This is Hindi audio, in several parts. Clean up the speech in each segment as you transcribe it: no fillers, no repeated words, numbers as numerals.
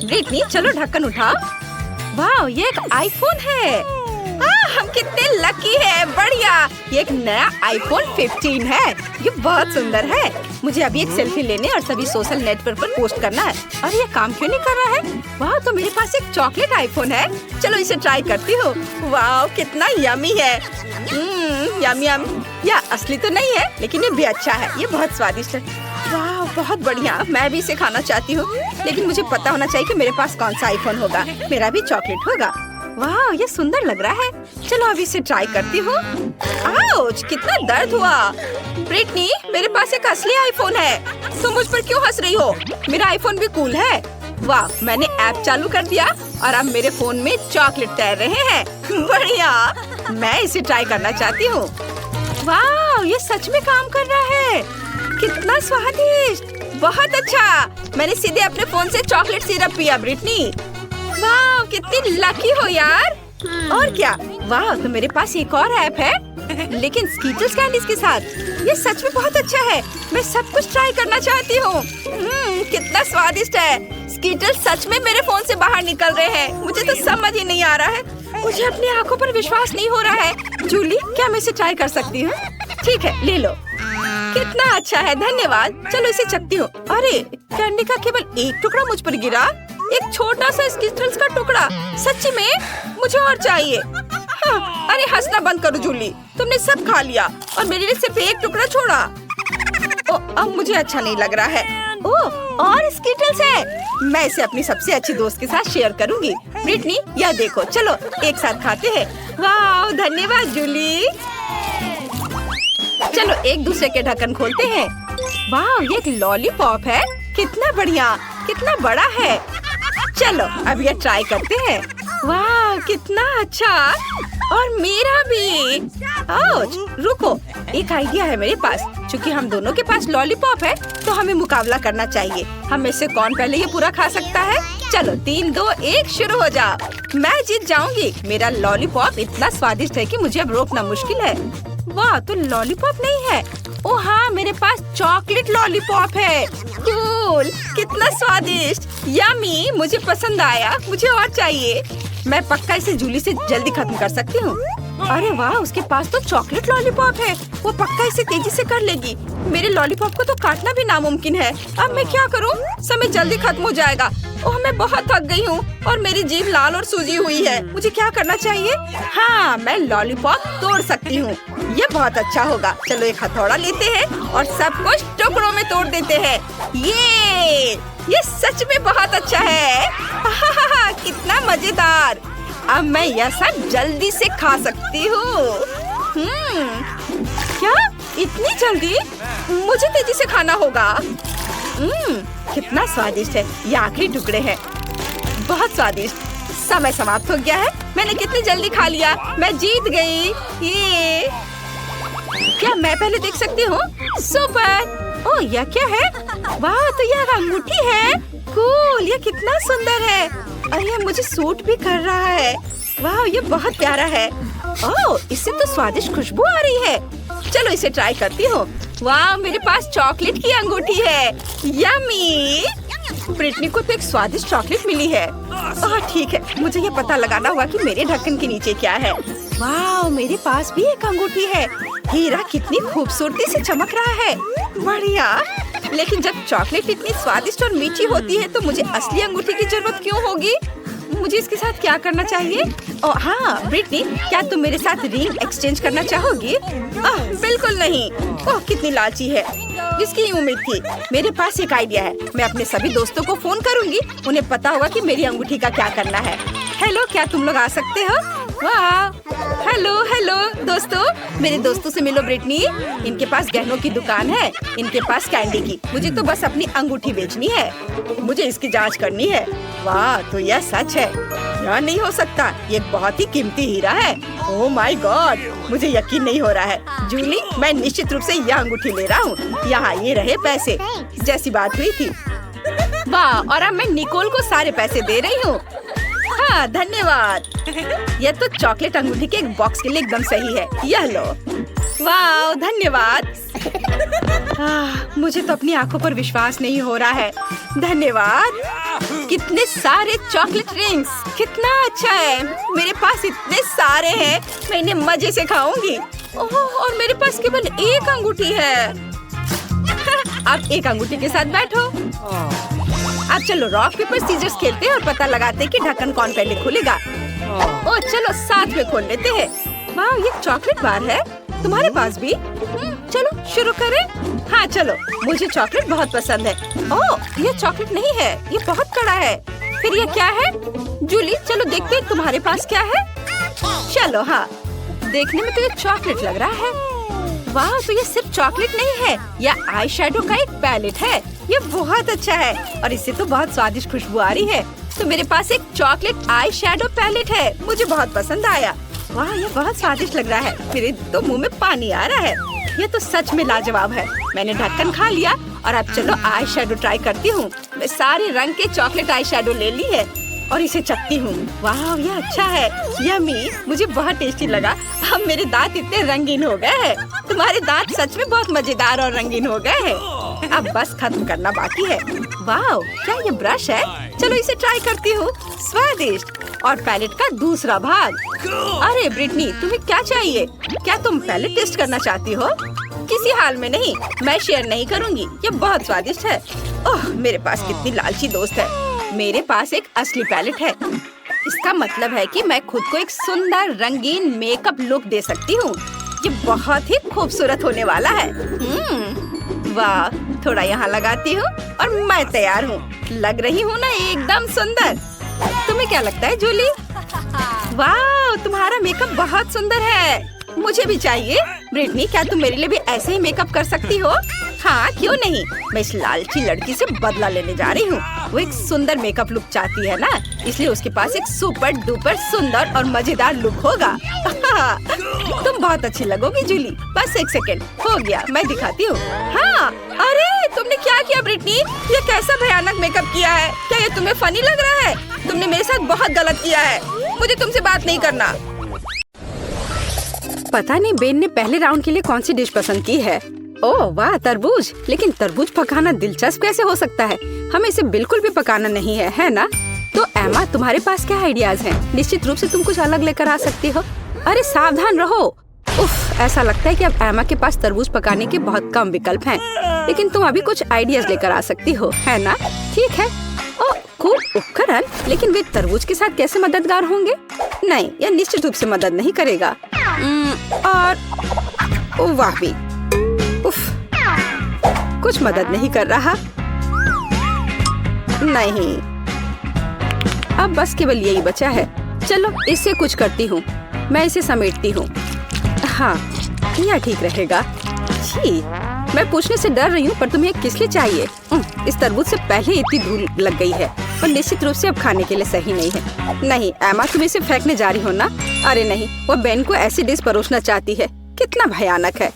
ब्रिटनी चलो ढक्कन उठाओ। वाह ये एक आईफोन है। हम कितने लकी है। बढ़िया, ये एक नया आईफोन 15 है। ये बहुत सुंदर है। मुझे अभी एक सेल्फी लेने और सभी सोशल नेटवर्क पर पोस्ट करना है। और ये काम क्यों नहीं कर रहा है? वाह तो मेरे पास एक चॉकलेट आईफोन है। चलो इसे ट्राई करती हूँ। वाह कितना यमी है। Yummy yummy. या असली तो नहीं है लेकिन ये भी अच्छा है। ये बहुत स्वादिष्ट है। वाह बहुत बढ़िया, मैं भी इसे खाना चाहती हूँ। लेकिन मुझे पता होना चाहिए कि मेरे पास कौन सा आईफोन होगा। मेरा भी चॉकलेट होगा। वाह ये सुंदर लग रहा है। चलो अभी इसे ट्राई करती हूँ। आउच, कितना दर्द हुआ। ब्रिटनी मेरे पास एक असली आईफोन है। तुम मुझ पर क्यों हंस रही हो? मेरा आईफोन भी कूल है। वाह मैंने ऐप चालू कर दिया और अब मेरे फोन में चॉकलेट तैर रहे हैं। बढ़िया, मैं इसे ट्राई करना चाहती हूँ। वाह ये सच में काम कर रहा है। कितना स्वादिष्ट, बहुत अच्छा। मैंने सीधे अपने फोन से चॉकलेट सिरप पिया। ब्रिटनी वाह कितनी लकी हो यार। और क्या, वाह तो मेरे पास एक और ऐप है लेकिन स्कीटल्स कैंडीज के साथ। ये सच में बहुत अच्छा है। मैं सब कुछ ट्राई करना चाहती हूँ। कितना स्वादिष्ट है। स्कीटल्स सच में मेरे फोन से बाहर निकल रहे हैं। मुझे तो समझ ही नहीं आ रहा है। मुझे अपनी आंखों पर विश्वास नहीं हो रहा है। जूली क्या मैं इसे ट्राई कर सकती हूँ? ठीक है ले लो। कितना अच्छा है, धन्यवाद। चलो इसे चखती हूँ। अरे कैंडी का केवल एक टुकड़ा मुझ पर गिरा। एक छोटा सा स्कीटल्स का टुकड़ा। सच्ची में मुझे और चाहिए। हाँ, अरे हंसना बंद करो जूली। तुमने सब खा लिया और मेरे लिए सिर्फ एक टुकड़ा छोड़ा। अब मुझे अच्छा नहीं लग रहा है। ओह और स्कीटल्स है। मैं इसे अपनी सबसे अच्छी दोस्त के साथ शेयर करूंगी। ब्रिटनी यह देखो, चलो एक साथ खाते हैं। वाह धन्यवाद जूली। चलो एक दूसरे के ढक्कन खोलते हैं। वाह ये एक लॉलीपॉप है। कितना बढ़िया, कितना बड़ा है। चलो अब ये ट्राई करते हैं। वाह कितना अच्छा, और मेरा भी। ओह रुको, एक आइडिया है मेरे पास। क्योंकि हम दोनों के पास लॉलीपॉप है तो हमें मुकाबला करना चाहिए। हम में से कौन पहले ये पूरा खा सकता है? चलो 3, 2, 1 शुरू हो जाओ। मैं जीत जाऊंगी। मेरा लॉलीपॉप इतना स्वादिष्ट है कि मुझे अब रोकना मुश्किल है। वाह तो लॉलीपॉप नहीं है। ओह हाँ मेरे पास चॉकलेट लॉलीपॉप है। कूल, कितना स्वादिष्ट, यमी। मुझे पसंद आया, मुझे और चाहिए। मैं पक्का इसे जूली से जल्दी खत्म कर सकती हूँ। अरे वाह उसके पास तो चॉकलेट लॉलीपॉप है। वो पक्का इसे तेजी से कर लेगी। मेरे लॉलीपॉप को तो काटना भी नामुमकिन है। अब मैं क्या करूँ? समय जल्दी खत्म हो जाएगा। ओह मैं बहुत थक गई हूँ और मेरी जीभ लाल और सूजी हुई है। मुझे क्या करना चाहिए? हाँ मैं लॉलीपॉप तोड़ सकती हूँ। ये बहुत अच्छा होगा। चलो एक हथौड़ा लेते हैं और सब कुछ टुकड़ों में तोड़ देते हैं। ये सच में बहुत अच्छा है। कितना मजेदार। अब मैं यह सब जल्दी से खा सकती हूँ। क्या इतनी जल्दी? मुझे तेजी से खाना होगा। कितना स्वादिष्ट है। ये आखिरी टुकड़े हैं। बहुत स्वादिष्ट। समय समाप्त हो गया है। मैंने कितनी जल्दी खा लिया। मैं जीत गई। ये क्या मैं पहले देख सकती हूँ? सुपर। ओह यह क्या है? वाह तो यह अंगूठी है। कूल, ये कितना सुंदर है। और ये मुझे सूट भी कर रहा है। वाह ये बहुत प्यारा है। ओह इससे तो स्वादिष्ट खुशबू आ रही है। चलो इसे ट्राई करती हूँ। वाह मेरे पास चॉकलेट की अंगूठी है। यमी। ब्रिटनी को तो एक स्वादिष्ट चॉकलेट मिली है। ओह ठीक है, मुझे ये पता लगाना होगा कि मेरे ढक्कन के नीचे क्या है। वाह मेरे पास भी एक अंगूठी है। हीरा कितनी खूबसूरती से चमक रहा है। बढ़िया, लेकिन जब चॉकलेट इतनी स्वादिष्ट और मीठी होती है तो मुझे असली अंगूठी की जरूरत क्यों होगी? मुझे इसके साथ क्या करना चाहिए? ओह हाँ ब्रिटनी, क्या तुम मेरे साथ रिंग एक्सचेंज करना चाहोगी? बिल्कुल नहीं। ओह कितनी लालची है। इसकी उम्मीद थी। मेरे पास एक आइडिया है। मैं अपने सभी दोस्तों को फोन करूंगी। उन्हें पता होगा कि मेरी अंगूठी का क्या करना है। हेलो क्या तुम लोग आ सकते हो? वाह हेलो दोस्तों, मेरे दोस्तों से मिलो। ब्रिटनी, इनके पास गहनों की दुकान है। इनके पास कैंडी की। मुझे तो बस अपनी अंगूठी बेचनी है। मुझे इसकी जांच करनी है। वाह तो यह सच है। यह नहीं हो सकता। ये बहुत ही कीमती हीरा है। ओह माय गॉड, मुझे यकीन नहीं हो रहा है। जूली मैं निश्चित रूप से यह अंगूठी ले रहा हूँ। यहाँ ये रहे पैसे, जैसी बात हुई थी। वाह और अब मैं निकोल को सारे पैसे दे रही हूँ। हाँ धन्यवाद। यह तो चॉकलेट अंगूठी के एक बॉक्स के लिए एकदम सही है। यह लो। वाह धन्यवाद। मुझे तो अपनी आंखों पर विश्वास नहीं हो रहा है। धन्यवाद। कितने सारे चॉकलेट रिंग्स, कितना अच्छा है। मेरे पास इतने सारे हैं, मैं इन्हें मजे से खाऊंगी। ओह, और मेरे पास केवल एक अंगूठी है। आप एक अंगूठी के साथ बैठो। अब चलो रॉक पेपर सीजर्स खेलते हैं और पता लगाते हैं कि ढक्कन कौन पहले खुलेगा। ओह चलो साथ में खोल लेते हैं। वाह, ये चॉकलेट बार है। तुम्हारे पास भी? चलो शुरू करें। हाँ चलो, मुझे चॉकलेट बहुत पसंद है। ओह, ये चॉकलेट नहीं है, ये बहुत कड़ा है। फिर ये क्या है? जूली चलो देखते हैं तुम्हारे पास क्या है। चलो हाँ, देखने में तो ये चॉकलेट लग रहा है। वाह, तो ये सिर्फ चॉकलेट नहीं है, यह आई शेडो का एक पैलेट है। ये बहुत अच्छा है और इससे तो बहुत स्वादिष्ट खुशबू आ रही है। तो मेरे पास एक चॉकलेट आई शेडो पैलेट है, मुझे बहुत पसंद आया। वाह, ये बहुत स्वादिष्ट लग रहा है, मेरे तो मुंह में पानी आ रहा है। ये तो सच में लाजवाब है। मैंने ढक्कन खा लिया और अब चलो आई शेडो ट्राई करती हूँ। मैं सारे रंग के चॉकलेट आई शेडो ले ली है और इसे चखती हूँ। वाह, ये अच्छा है, यम्मी, मुझे बहुत टेस्टी लगा। अब मेरे दांत इतने रंगीन हो गए हैं। तुम्हारे दांत सच में बहुत मजेदार और रंगीन हो गए हैं। अब बस खत्म करना बाकी है। वाह, क्या ये ब्रश है? चलो इसे ट्राई करती हूँ। स्वादिष्ट। और पैलेट का दूसरा भाग। अरे ब्रिटनी, तुम्हें क्या चाहिए? क्या तुम पैलेट टेस्ट करना चाहती हो? किसी हाल में नहीं, मैं शेयर नहीं करूँगी। ये बहुत स्वादिष्ट है। ओह, मेरे पास कितनी लालची दोस्त है। मेरे पास एक असली पैलेट है। इसका मतलब है कि मैं खुद को एक सुंदर रंगीन मेकअप लुक दे सकती हूँ। ये बहुत ही खूबसूरत होने वाला है। वाह, थोड़ा यहाँ लगाती हूँ और मैं तैयार हूँ। लग रही हूँ ना एकदम सुंदर। तुम्हें क्या लगता है जूली? वाह, तुम्हारा मेकअप बहुत सुंदर है। मुझे भी चाहिए। ब्रिटनी, क्या तुम मेरे लिए भी ऐसे ही मेकअप कर सकती हो? हाँ, क्यों नहीं। मैं इस लालची लड़की से बदला लेने जा रही हूँ। वो एक सुंदर मेकअप लुक चाहती है ना, इसलिए उसके पास एक सुपर डुपर सुंदर और मजेदार लुक होगा। तुम बहुत अच्छी लगोगी जूली। बस एक सेकेंड, हो गया, मैं दिखाती हूँ। हाँ, अरे तुमने क्या किया ब्रिटनी? ये कैसा भयानक मेकअप किया है? क्या ये तुम्हें फनी लग रहा है? तुमने मेरे साथ बहुत गलत किया है। मुझे तुमसे बात नहीं करना। पता नहीं बेन ने पहले राउंड के लिए कौन सी डिश पसंद की है। ओह वाह, तरबूज। लेकिन तरबूज पकाना दिलचस्प कैसे हो सकता है? हमें इसे बिल्कुल भी पकाना नहीं है, है ना? तो एमा, तुम्हारे पास क्या आइडियाज हैं? निश्चित रूप से तुम कुछ अलग लेकर आ सकती हो। अरे सावधान रहो। उफ, ऐसा लगता है कि अब एमा के पास तरबूज पकाने के बहुत कम विकल्प हैं। लेकिन तुम अभी कुछ आइडियाज लेकर आ सकती हो, है ना? ठीक है। ओह, खूब उपकरण, लेकिन वे तरबूज के साथ कैसे मददगार होंगे? नहीं, यह निश्चित रूप से मदद नहीं करेगा। और वाह भी, उफ, कुछ मदद नहीं कर रहा। नहीं, अब बस केवल यही बचा है। चलो इससे कुछ करती हूँ। मैं इसे समेटती हूँ। हाँ, यह ठीक रहेगा। छी, मैं पूछने से डर रही हूँ, पर तुम्हें किस लिए चाहिए? इस तरबूज से पहले इतनी धूल लग गई है, पर निश्चित रूप से अब खाने के लिए सही नहीं है। नहीं एमा, तुम इसे फेंकने जा रही हो ना? अरे नहीं, वो बेन को ऐसी डिश परोसना चाहती है। कितना भयानक है।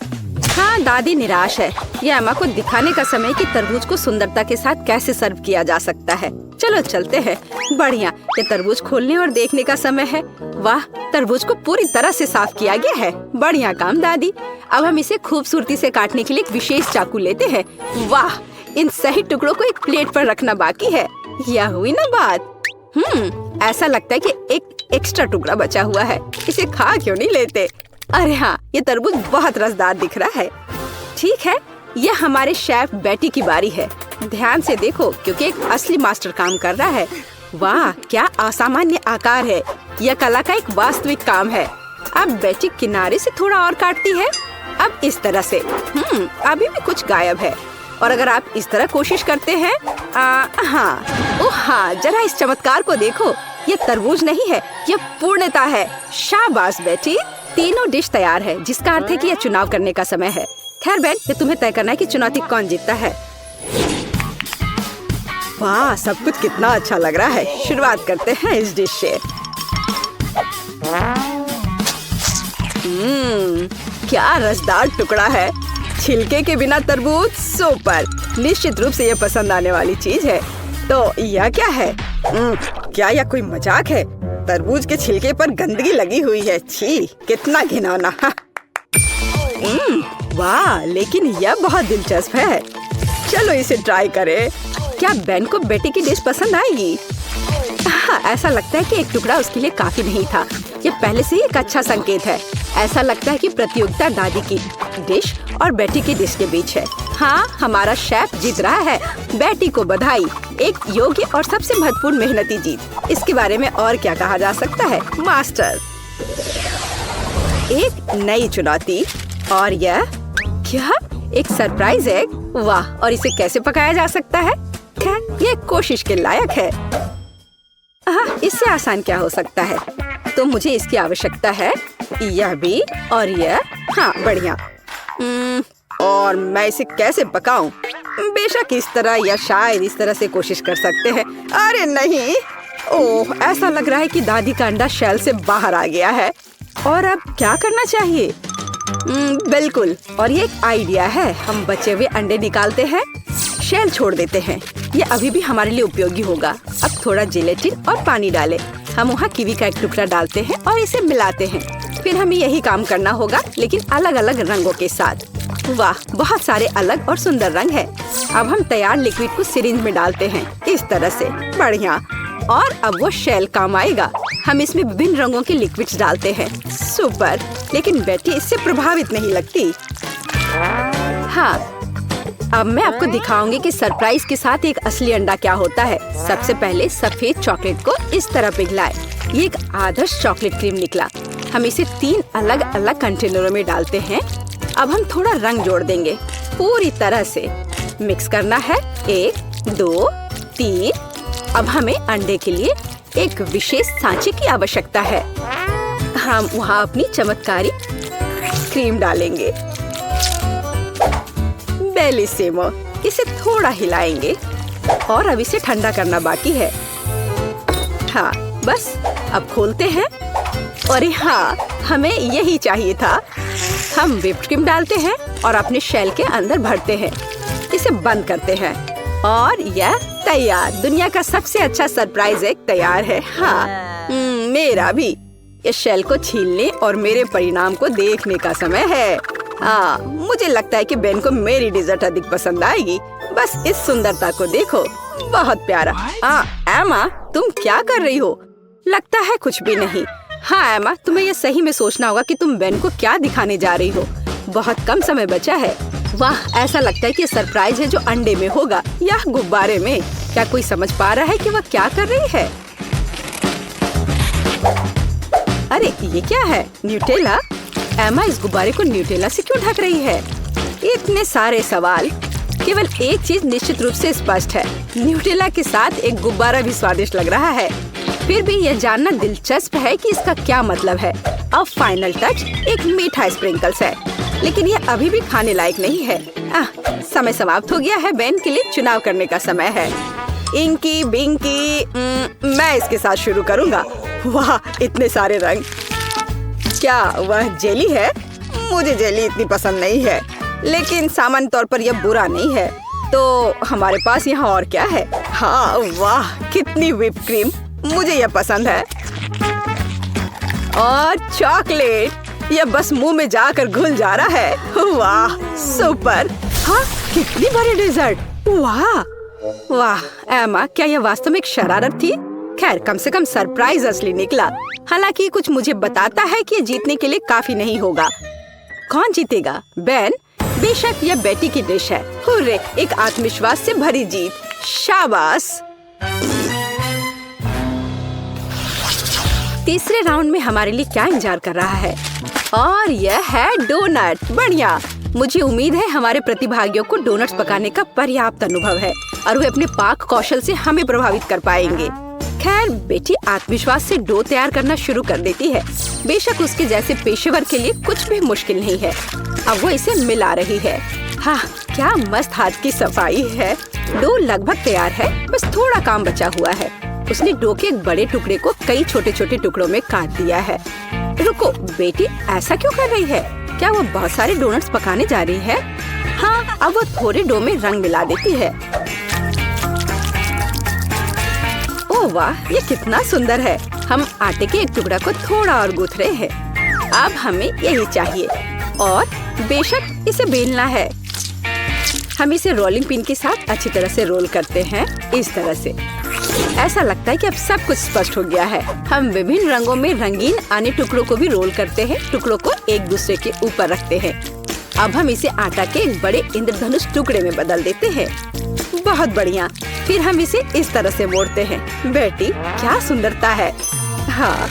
हाँ, दादी निराश है। ये एमा को दिखाने का समय कि तरबूज को सुंदरता के साथ कैसे सर्व किया जा सकता है। चलो चलते हैं। बढ़िया, ये तरबूज खोलने और देखने का समय है। वाह, तरबूज को पूरी तरह से साफ किया गया है। बढ़िया काम दादी। अब हम इसे खूबसूरती से काटने के लिए एक विशेष चाकू लेते हैं। वाह, इन सही टुकड़ों को एक प्लेट पर रखना बाकी है। यह हुई ना बात। ऐसा लगता है कि एक एक्स्ट्रा टुकड़ा बचा हुआ है। इसे खा क्यों नहीं लेते? अरे हाँ, ये तरबूज बहुत रसदार दिख रहा है। ठीक है, यह हमारे शेफ बेटी की बारी है। ध्यान से देखो, क्योंकि एक असली मास्टर काम कर रहा है। वाह, क्या असामान्य आकार है। यह कला का एक वास्तविक काम है। अब बेटी किनारे से थोड़ा और काटती है। अब इस तरह से। अभी भी कुछ गायब है। और अगर आप इस तरह कोशिश करते हैं, हाँ, जरा इस चमत्कार को देखो। ये तरबूज नहीं है, ये पूर्णता है। शाबाश बेटी, तीनों डिश तैयार है, जिसका अर्थ है कि यह चुनाव करने का समय है। खैर बेन, ये तुम्हें तय करना है कि चुनौती कौन जीतता है। वाह, सब कुछ कितना अच्छा लग रहा है। शुरुआत करते हैं इस डिश से। क्या रसदार टुकड़ा है। छिलके के बिना तरबूज सुपर। निश्चित रूप से ये पसंद आने वाली चीज है। तो यह क्या है? क्या यह कोई मजाक है? तरबूज के छिलके पर गंदगी लगी हुई है। छी, कितना घिनौना। वाह, लेकिन यह बहुत दिलचस्प है। चलो इसे ट्राई करें। क्या बेन को बेटी की डिश पसंद आएगी? ऐसा लगता है कि एक टुकड़ा उसके लिए काफी नहीं था। ये पहले से ही एक अच्छा संकेत है। ऐसा लगता है कि प्रतियोगिता दादी की डिश और बेटी की डिश के बीच है। हाँ, हमारा शेफ जीत रहा है। बेटी को बधाई, एक योग्य और सबसे महत्वपूर्ण मेहनती जीत। इसके बारे में और क्या कहा जा सकता है? मास्टर, एक नई चुनौती। और यह क्या? एक सरप्राइज एग। वाह, और इसे कैसे पकाया जा सकता है? खैर, ये कोशिश के लायक है। इससे आसान क्या हो सकता है? तो मुझे इसकी आवश्यकता है। यह भी और यह। हाँ, बढ़िया। और मैं इसे कैसे पकाऊं? बेशक इस तरह या शायद इस तरह से कोशिश कर सकते हैं। अरे नहीं, ओह, ऐसा लग रहा है कि दादी का अंडा शेल से बाहर आ गया है। और अब क्या करना चाहिए? बिल्कुल, और ये एक आइडिया है। हम बचे हुए अंडे निकालते हैं, शेल छोड़ देते हैं। ये अभी भी हमारे लिए उपयोगी होगा। अब थोड़ा जेलेटिन और पानी डालें। हम वहाँ कीवी का एक टुकड़ा डालते हैं और इसे मिलाते हैं। फिर हमें यही काम करना होगा, लेकिन अलग अलग रंगों के साथ। वाह, बहुत सारे अलग और सुंदर रंग है। अब हम तैयार लिक्विड को सिरिंज में डालते हैं, इस तरह से। बढ़िया। और अब वो शेल काम आएगा। हम इसमें विभिन्न रंगों के लिक्विड्स डालते हैं। सुपर, लेकिन बेटी इससे प्रभावित नहीं लगती। हाँ, अब मैं आपको दिखाऊंगी कि सरप्राइज के साथ एक असली अंडा क्या होता है। सबसे पहले सफेद चॉकलेट को इस तरह पिघलाएं। ये एक आदर्श चॉकलेट क्रीम निकला। हम इसे 3 अलग अलग कंटेनरों में डालते हैं। अब हम थोड़ा रंग जोड़ देंगे, पूरी तरह से मिक्स करना है। 1, 2, 3। अब हमें अंडे के लिए एक विशेष सांचे की आवश्यकता है। हम वहाँ अपनी चमत्कारी क्रीम डालेंगे। बेलिसिमो। इसे थोड़ा हिलाएंगे और अब इसे ठंडा करना बाकी है। हाँ, बस अब खोलते हैं। और हाँ, हमें यही चाहिए था। हम व्हिप्ड क्रीम डालते हैं और अपने शेल के अंदर भरते हैं। इसे बंद करते हैं और यह तैयार। दुनिया का सबसे अच्छा सरप्राइज एग तैयार है। हाँ, मेरा भी। इस शेल को छीलने और मेरे परिणाम को देखने का समय है। हाँ, मुझे लगता है कि बेन को मेरी डिजर्ट अधिक पसंद आएगी। बस इस सुंदरता को देखो, बहुत प्यारा। एमा, तुम क्या कर रही हो? लगता है कुछ भी नहीं। हाँ एमा, तुम्हें यह सही में सोचना होगा कि तुम बेन को क्या दिखाने जा रही हो। बहुत कम समय बचा है। वाह, ऐसा लगता है कि सरप्राइज है जो अंडे में होगा या गुब्बारे में। क्या कोई समझ पा रहा है कि वह क्या कर रही है? अरे ये क्या है? न्यूटेला? एमा, इस गुब्बारे को न्यूटेला से क्यों ढक रही है? इतने सारे सवाल। केवल एक चीज निश्चित रूप से स्पष्ट है, न्यूटेला के साथ एक गुब्बारा भी स्वादिष्ट लग रहा है। फिर भी यह जानना दिलचस्प है कि इसका क्या मतलब है। अब फाइनल टच एक मीठा स्प्रिंकल्स है, लेकिन यह अभी भी खाने लायक नहीं है। समय समाप्त हो गया है। बेन के लिए चुनाव करने का समय है। इंकी बिंकी, मैं इसके साथ शुरू करूँगा। वाह, इतने सारे रंग। क्या वह जेली है? मुझे जेली इतनी पसंद नहीं है, लेकिन सामान्य तौर पर यह बुरा नहीं है। तो हमारे पास यहाँ और क्या है? हाँ, वाह, कितनी व्हिप क्रीम। मुझे यह पसंद है। और चॉकलेट, यह बस मुंह में जाकर घुल जा रहा है। वाह, सुपर। हाँ, कितनी बड़ी डेजर्ट। वाह वाह एमा, क्या यह वास्तव में एक शरारत थी? खैर, कम से कम सरप्राइज असली निकला। हालांकि कुछ मुझे बताता है कि ये जीतने के लिए काफी नहीं होगा। कौन जीतेगा? बेन? बेशक यह बेटी की डिश है। हुर्रे, एक आत्मविश्वास से भरी जीत। शाबाश। तीसरे राउंड में हमारे लिए क्या इंतजार कर रहा है? और यह है डोनट। बढ़िया। मुझे उम्मीद है हमारे प्रतिभागियों को डोनट्स पकाने का पर्याप्त अनुभव है और वे अपने पाक कौशल से हमें प्रभावित कर पाएंगे। खैर, बेटी आत्मविश्वास से डो तैयार करना शुरू कर देती है। बेशक उसके जैसे पेशेवर के लिए कुछ भी मुश्किल नहीं है। अब वो इसे मिला रही है। हाँ, क्या मस्त हाथ की सफाई है। डो लगभग तैयार है, बस थोड़ा काम बचा हुआ है। उसने डो के एक बड़े टुकड़े को कई छोटे छोटे टुकड़ों में काट दिया है। रुको, बेटी ऐसा क्यों कर रही है? क्या वो बहुत सारे डोनट्स पकाने जा रही है? हाँ, अब वो थोड़े डो में रंग मिला देती है। ओह वाह, ये कितना सुंदर है। हम आटे के एक टुकड़ा को थोड़ा और गूंथ रहे हैं। अब हमें यही चाहिए और बेशक इसे बेलना है। हम इसे रोलिंग पिन के साथ अच्छी तरह से रोल करते हैं, इस तरह से। ऐसा लगता है कि अब सब कुछ स्पष्ट हो गया है। हम विभिन्न रंगों में रंगीन अन्य टुकड़ों को भी रोल करते हैं, टुकड़ों को एक दूसरे के ऊपर रखते हैं। अब हम इसे आटा के एक बड़े इंद्रधनुष टुकड़े में बदल देते हैं। बहुत बढ़िया। फिर हम इसे इस तरह से मोड़ते हैं। बेटी, क्या सुंदरता है। हाँ,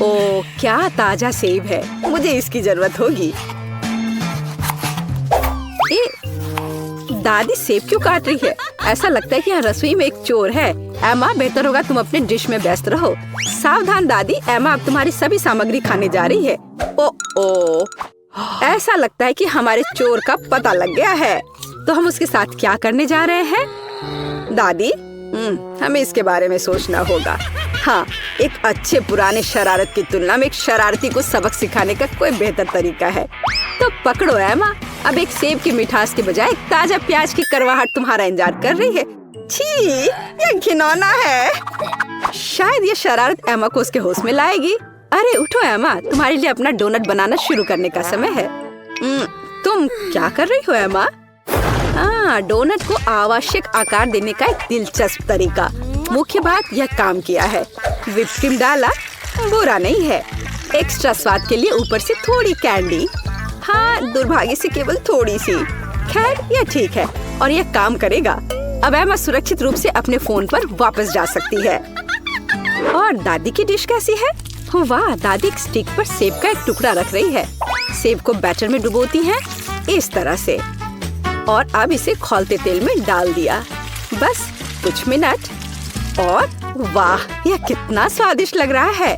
ओ क्या ताजा सेब है, मुझे इसकी जरूरत होगी। दादी सेब क्यों काट रही है? ऐसा लगता है कि यहाँ रसोई में एक चोर है। एमा, बेहतर होगा तुम अपने डिश में व्यस्त रहो। सावधान दादी, एमा अब तुम्हारी सभी सामग्री खाने जा रही है। ओ, ऐसा लगता है कि हमारे चोर का पता लग गया है। तो हम उसके साथ क्या करने जा रहे हैं? दादी, हमें इसके बारे में सोचना होगा। हाँ, एक अच्छे पुराने शरारत की तुलना में एक शरारती को सबक सिखाने का कोई बेहतर तरीका है। तो पकड़ो एमा, अब एक सेब की मिठास के बजाय एक ताजा प्याज की करवाहट तुम्हारा इंतजार कर रही है। छी, ये घिनौना है। शायद ये शरारत एमा को उसके होश में लाएगी। अरे उठो एमा, तुम्हारे लिए अपना डोनट बनाना शुरू करने का समय है। तुम क्या कर रही हो एमा? हाँ, डोनट को आवश्यक आकार देने का एक दिलचस्प तरीका। मुख्य बात, यह काम किया है। व्हिप क्रीम डाला, बुरा नहीं है। एक्स्ट्रा स्वाद के लिए ऊपर से थोड़ी कैंडी। हाँ, दुर्भाग्य से केवल थोड़ी सी। खैर, यह ठीक है और यह काम करेगा। अब एमा सुरक्षित रूप से अपने फोन पर वापस जा सकती है। और दादी की डिश कैसी है? वाह, दादी एक स्टिक पर सेब का एक टुकड़ा रख रही है। सेब को बैटर में डुबोती हैं, इस तरह से, और अब इसे खौलते तेल में डाल दिया। बस कुछ मिनट और वाह, यह कितना स्वादिष्ट लग रहा है।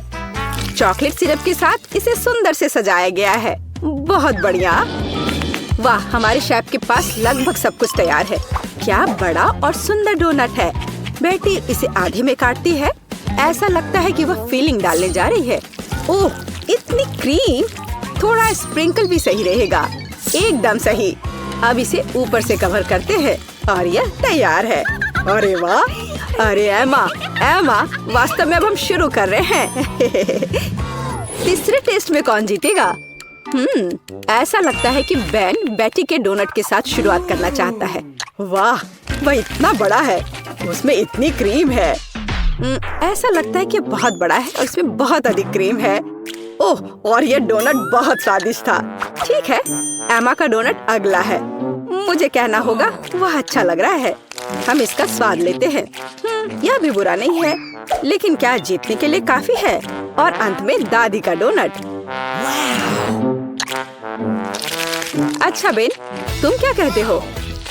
चॉकलेट सिरप के साथ इसे सुंदर से सजाया गया है। बहुत बढ़िया। वाह, हमारे शेफ के पास लगभग सब कुछ तैयार है। क्या बड़ा और सुंदर डोनट है। बेटी इसे आधे में काटती है। ऐसा लगता है कि वह फिलिंग डालने जा रही है। ओह, इतनी क्रीम। थोड़ा स्प्रिंकल भी सही रहेगा। एकदम सही। अब इसे ऊपर से कवर करते हैं और यह तैयार है। अरे वाह। अरे एमा, वास्तव में अब हम शुरू कर रहे हैं। तीसरे टेस्ट में कौन जीतेगा? ऐसा लगता है कि बेन बेटी के डोनट के साथ शुरुआत करना चाहता है। वाह, वह इतना बड़ा है, उसमें इतनी क्रीम है। ऐसा लगता है कि बहुत बड़ा है और इसमें बहुत अधिक क्रीम है। ओह, और यह डोनट बहुत स्वादिष्ट था। ठीक है, एमा का डोनट अगला है। मुझे कहना होगा वह अच्छा लग रहा है। हम इसका स्वाद लेते हैं। यह भी बुरा नहीं है, लेकिन क्या जीतने के लिए काफी है? और अंत में दादी का डोनट। अच्छा बेन, तुम क्या कहते हो?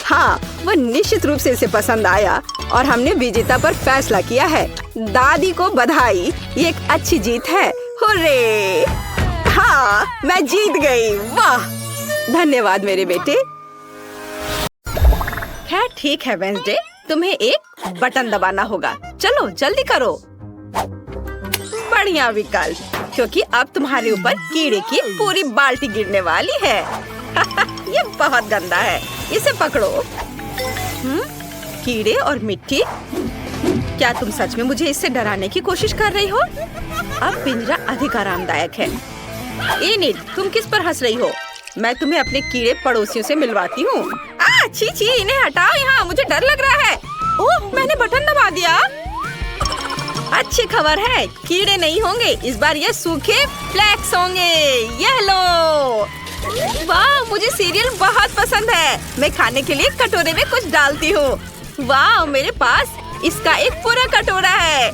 हाँ, वह निश्चित रूप से इसे पसंद आया और हमने विजेता पर फैसला किया है। दादी को बधाई, ये एक अच्छी जीत है। हुर्रे! हाँ, मैं जीत गई। वाह, धन्यवाद मेरे बेटे। खैर ठीक है वेंसडे, तुम्हें एक बटन दबाना होगा। चलो जल्दी करो। बढ़िया विकल्प, क्योंकि अब तुम्हारे ऊपर कीड़े की पूरी बाल्टी गिरने वाली है। ये बहुत गंदा है, इसे पकड़ो। कीड़े और मिट्टी, क्या तुम सच में मुझे इससे डराने की कोशिश कर रही हो? अब पिंजरा अधिक आरामदायक है। इनिट, तुम किस पर हंस रही हो? मैं तुम्हें अपने कीड़े पड़ोसियों से मिलवाती हूँ। छी छी, इन्हें हटाओ यहाँ, मुझे डर लग रहा है। ओह, मैंने बटन दबा दिया। अच्छी खबर है, कीड़े नहीं होंगे इस बार, ये सूखे फ्लेक्स होंगे। ये लो। वाह, मुझे सीरियल बहुत पसंद है। मैं खाने के लिए कटोरे में कुछ डालती हूँ। वाह, मेरे पास इसका एक पूरा कटोरा है।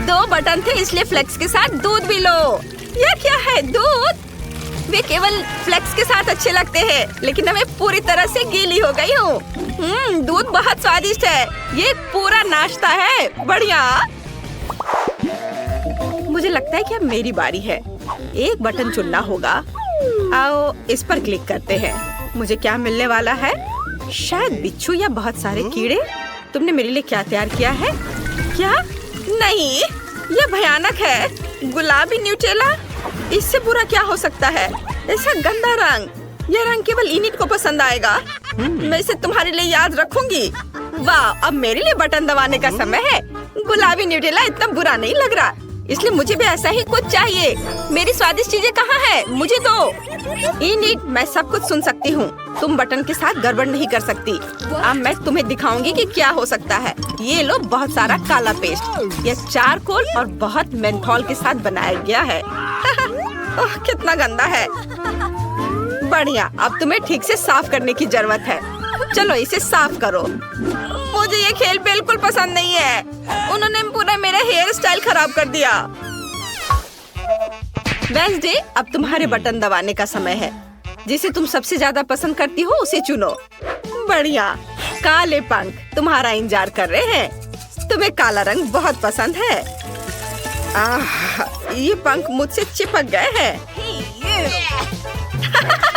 2 बटन थे, इसलिए फ्लेक्स के साथ दूध भी लो। यह क्या है? दूध? वे केवल फ्लेक्स के साथ अच्छे लगते हैं, लेकिन मैं पूरी तरह से गीली हो गई हूँ। दूध बहुत स्वादिष्ट है। ये पूरा नाश्ता है। बढ़िया। मुझे लगता है कि अब मेरी बारी है। एक बटन चुनना होगा। आओ, इस पर क्लिक करते हैं। मुझे क्या मिलने वाला है? शायद बिच्छू या बहुत सारे कीड़े। तुमने मेरे लिए क्या तैयार किया है? क्या? नहीं, यह भयानक है। गुलाबी न्यूटेला, इससे बुरा क्या हो सकता है? ऐसा गंदा रंग। यह रंग केवल इनिट को पसंद आएगा। मैं इसे तुम्हारे लिए याद रखूंगी। वाह, अब मेरे लिए बटन दबाने का समय है। गुलाबी न्यूटेला इतना बुरा नहीं लग रहा। इसलिए मुझे भी ऐसा ही कुछ चाहिए। मेरी स्वादिष्ट चीजें कहाँ है? मुझे दो। इनिट, मैं सब कुछ सुन सकती हूँ। तुम बटन के साथ गड़बड़ नहीं कर सकती। अब मैं तुम्हें दिखाऊंगी कि क्या हो सकता है। ये लो बहुत सारा काला पेस्ट। ये चारकोल और बहुत मेंथोल के साथ बनाया गया है। ओह, कितना गंदा है। बढ़िया, अब तुम्हें ठीक से साफ करने की जरूरत है। चलो इसे साफ करो। मुझे ये खेल बिल्कुल पसंद नहीं है। उन्होंने पूरा मेरा हेयर स्टाइल खराब कर दिया। वेडनेसडे, अब तुम्हारे बटन दबाने का समय है। जिसे तुम सबसे ज्यादा पसंद करती हो उसे चुनो। बढ़िया, काले पंख तुम्हारा इंतजार कर रहे हैं। तुम्हें काला रंग बहुत पसंद है। ये पंख मुझसे चिपक गए हैं।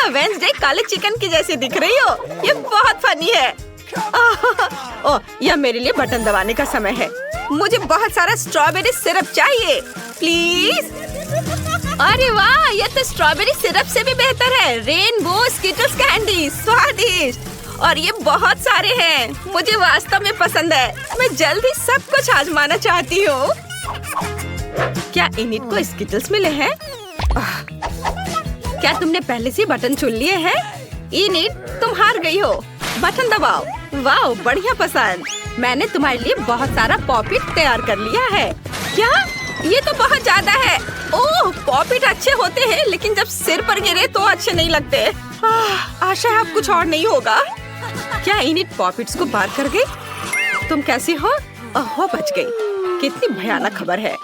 वेडनेसडे, काले चिकन की जैसी दिख रही हो। ये बहुत फनी है। ओह, यह मेरे लिए बटन दबाने का समय है। मुझे बहुत सारा स्ट्रॉबेरी सिरप चाहिए, प्लीज। अरे वाह, ये तो स्ट्रॉबेरी सिरप से भी बेहतर है। रेनबो स्किटल्स कैंडी, स्वादिष्ट। और ये बहुत सारे हैं। मुझे वास्तव में पसंद है। मैं जल्दी सब कुछ आजमाना चाहती हूँ। क्या इनिट को स्किटल्स मिले हैं? क्या तुमने पहले से बटन चुन लिए हैं? इनिट, तुम हार गई हो। बटन दबाओ। वाह, बढ़िया पसंद। मैंने तुम्हारे लिए बहुत सारा पॉपिट तैयार कर लिया है। क्या? ये तो बहुत ज्यादा है। ओह, पॉपिट अच्छे होते हैं, लेकिन जब सिर पर गिरे तो अच्छे नहीं लगते। आशा है अब कुछ और नहीं होगा। क्या इनिट पॉपिट्स को पार कर गई? तुम कैसी हो? ओह, बच गई। कितनी भयानक खबर है।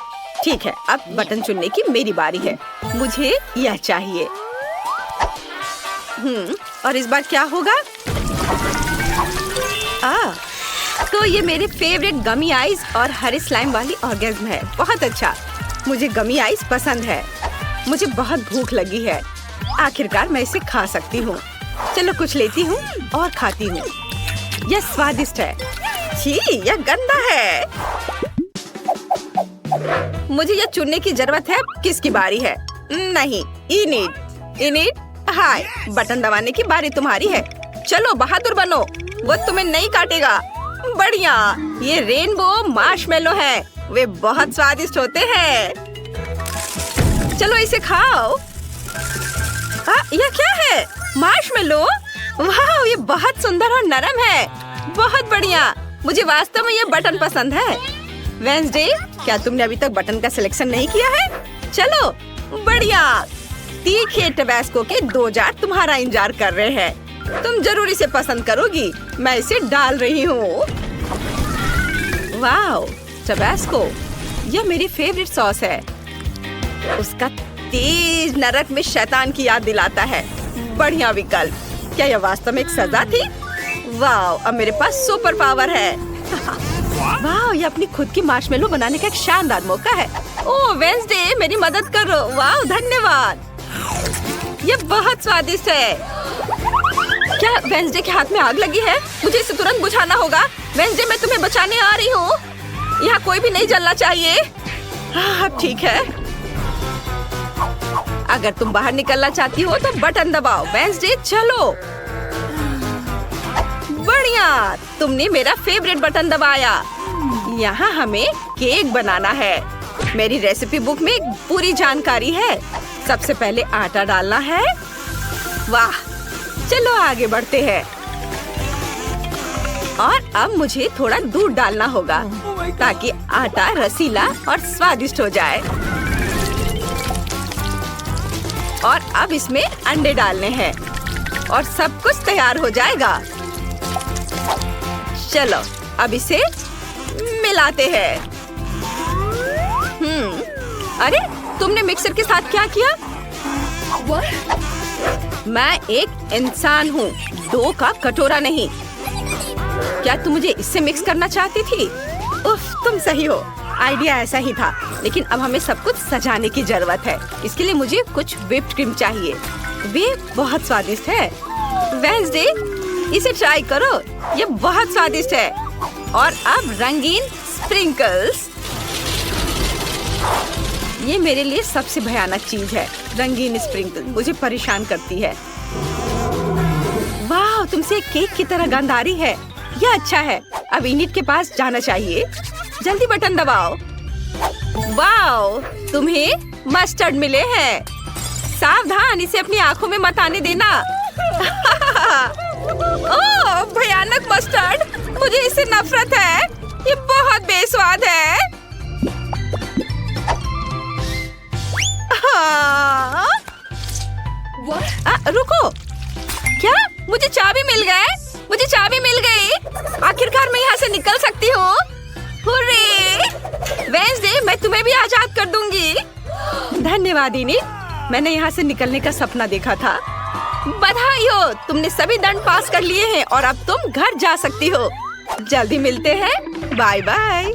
ठीक है, अब बटन चुनने की मेरी बारी है। मुझे यह चाहिए। और इस बार क्या होगा? तो ये मेरे फेवरेट गमी आइस और हरी स्लाइम वाली ऑर्गेज्म है। बहुत अच्छा, मुझे गमी आइस पसंद है। मुझे बहुत भूख लगी है। आखिरकार मैं इसे खा सकती हूँ। चलो कुछ लेती हूँ और खाती हूँ। यह स्वादिष्ट है। छी, यह गंदा है। मुझे यह चुनने की जरूरत है। किसकी बारी है? नहीं, इनिट, हाय, बटन दबाने की बारी तुम्हारी है। चलो बहादुर बनो, वो तुम्हें नहीं काटेगा। बढ़िया, ये रेनबो मार्शमेलो है। वे बहुत स्वादिष्ट होते हैं। चलो इसे खाओ। यह क्या है? मार्शमेलो? वाह, ये बहुत सुंदर और नरम है। बहुत बढ़िया, मुझे वास्तव में ये बटन पसंद है। वेडनेसडे, क्या तुमने अभी तक बटन का सिलेक्शन नहीं किया है? चलो, बढ़िया। तीखे टबैस्को के 2 जार तुम्हारा इंतजार कर रहे हैं। तुम जरूर इसे पसंद करोगी। मैं इसे डाल रही हूँ। वाह, टबैस्को, यह मेरी फेवरेट सॉस है। उसका तेज नरक में शैतान की याद दिलाता है। बढ़िया विकल्प। क्या यह वास्तव में एक सजा थी? वाह, अब मेरे पास सुपर पावर है। वाह, ये अपनी खुद की मार्शमेलो बनाने का एक शानदार मौका है। ओह वेडनेसडे, मेरी मदद करो। वाह, धन्यवाद। ये बहुत स्वादिष्ट है। क्या वेडनेसडे के हाथ में आग लगी है? मुझे इसे तुरंत बुझाना होगा। वेडनेसडे, मैं तुम्हें बचाने आ रही हूँ। यहाँ कोई भी नहीं जलना चाहिए। अब ठीक है। अगर तुम बाहर निकलना चाहती हो तो बटन दबाओ। वेडनेसडे, चलो। बढ़िया, तुमने मेरा फेवरेट बटन दबाया। यहाँ हमें केक बनाना है। मेरी रेसिपी बुक में पूरी जानकारी है। सबसे पहले आटा डालना है। वाह, चलो आगे बढ़ते हैं। और अब मुझे थोड़ा दूध डालना होगा ताकि आटा रसीला और स्वादिष्ट हो जाए। और अब इसमें अंडे डालने हैं और सब कुछ तैयार हो जाएगा। चलो अब इसे मिलाते हैं। अरे, तुमने मिक्सर के साथ क्या किया? मैं एक इंसान हूँ, 2 का कटोरा नहीं। क्या तुम मुझे इससे मिक्स करना चाहती थी? उफ, तुम सही हो। आइडिया ऐसा ही था, लेकिन अब हमें सब कुछ सजाने की जरूरत है। इसके लिए मुझे कुछ व्हिप्ड क्रीम चाहिए। वे बहुत स्वादिष्ट है। वेडनेसडे, इसे ट्राई करो। ये बहुत स्वादिष्ट है। और अब रंगीन स्प्रिंकल्स। ये मेरे लिए सबसे भयानक चीज है। रंगीन स्प्रिंकल मुझे परेशान करती है। वाह, तुमसे केक की तरह गंध आ रही है। यह अच्छा है। अब इनिट के पास जाना चाहिए। जल्दी बटन दबाओ। वाओ, तुम्हें मस्टर्ड मिले हैं। सावधान, इसे अपनी आंखों में मत आने देना। ओह, भयानक मस्टर्ड, मुझे इससे नफरत है। ये बहुत बेस्वाद है। रुको, क्या मुझे चाबी मिल गए? मुझे चाबी मिल गई। आखिरकार मैं यहाँ से निकल सकती हूँ। हुर्रे! वेंसडे, मैं तुम्हें भी आजाद कर दूंगी। धन्यवाद इनिट, मैंने यहाँ से निकलने का सपना देखा था। बधाई हो, तुमने सभी दंड पास कर लिए हैं और अब तुम घर जा सकती हो। जल्दी मिलते हैं। Bye bye.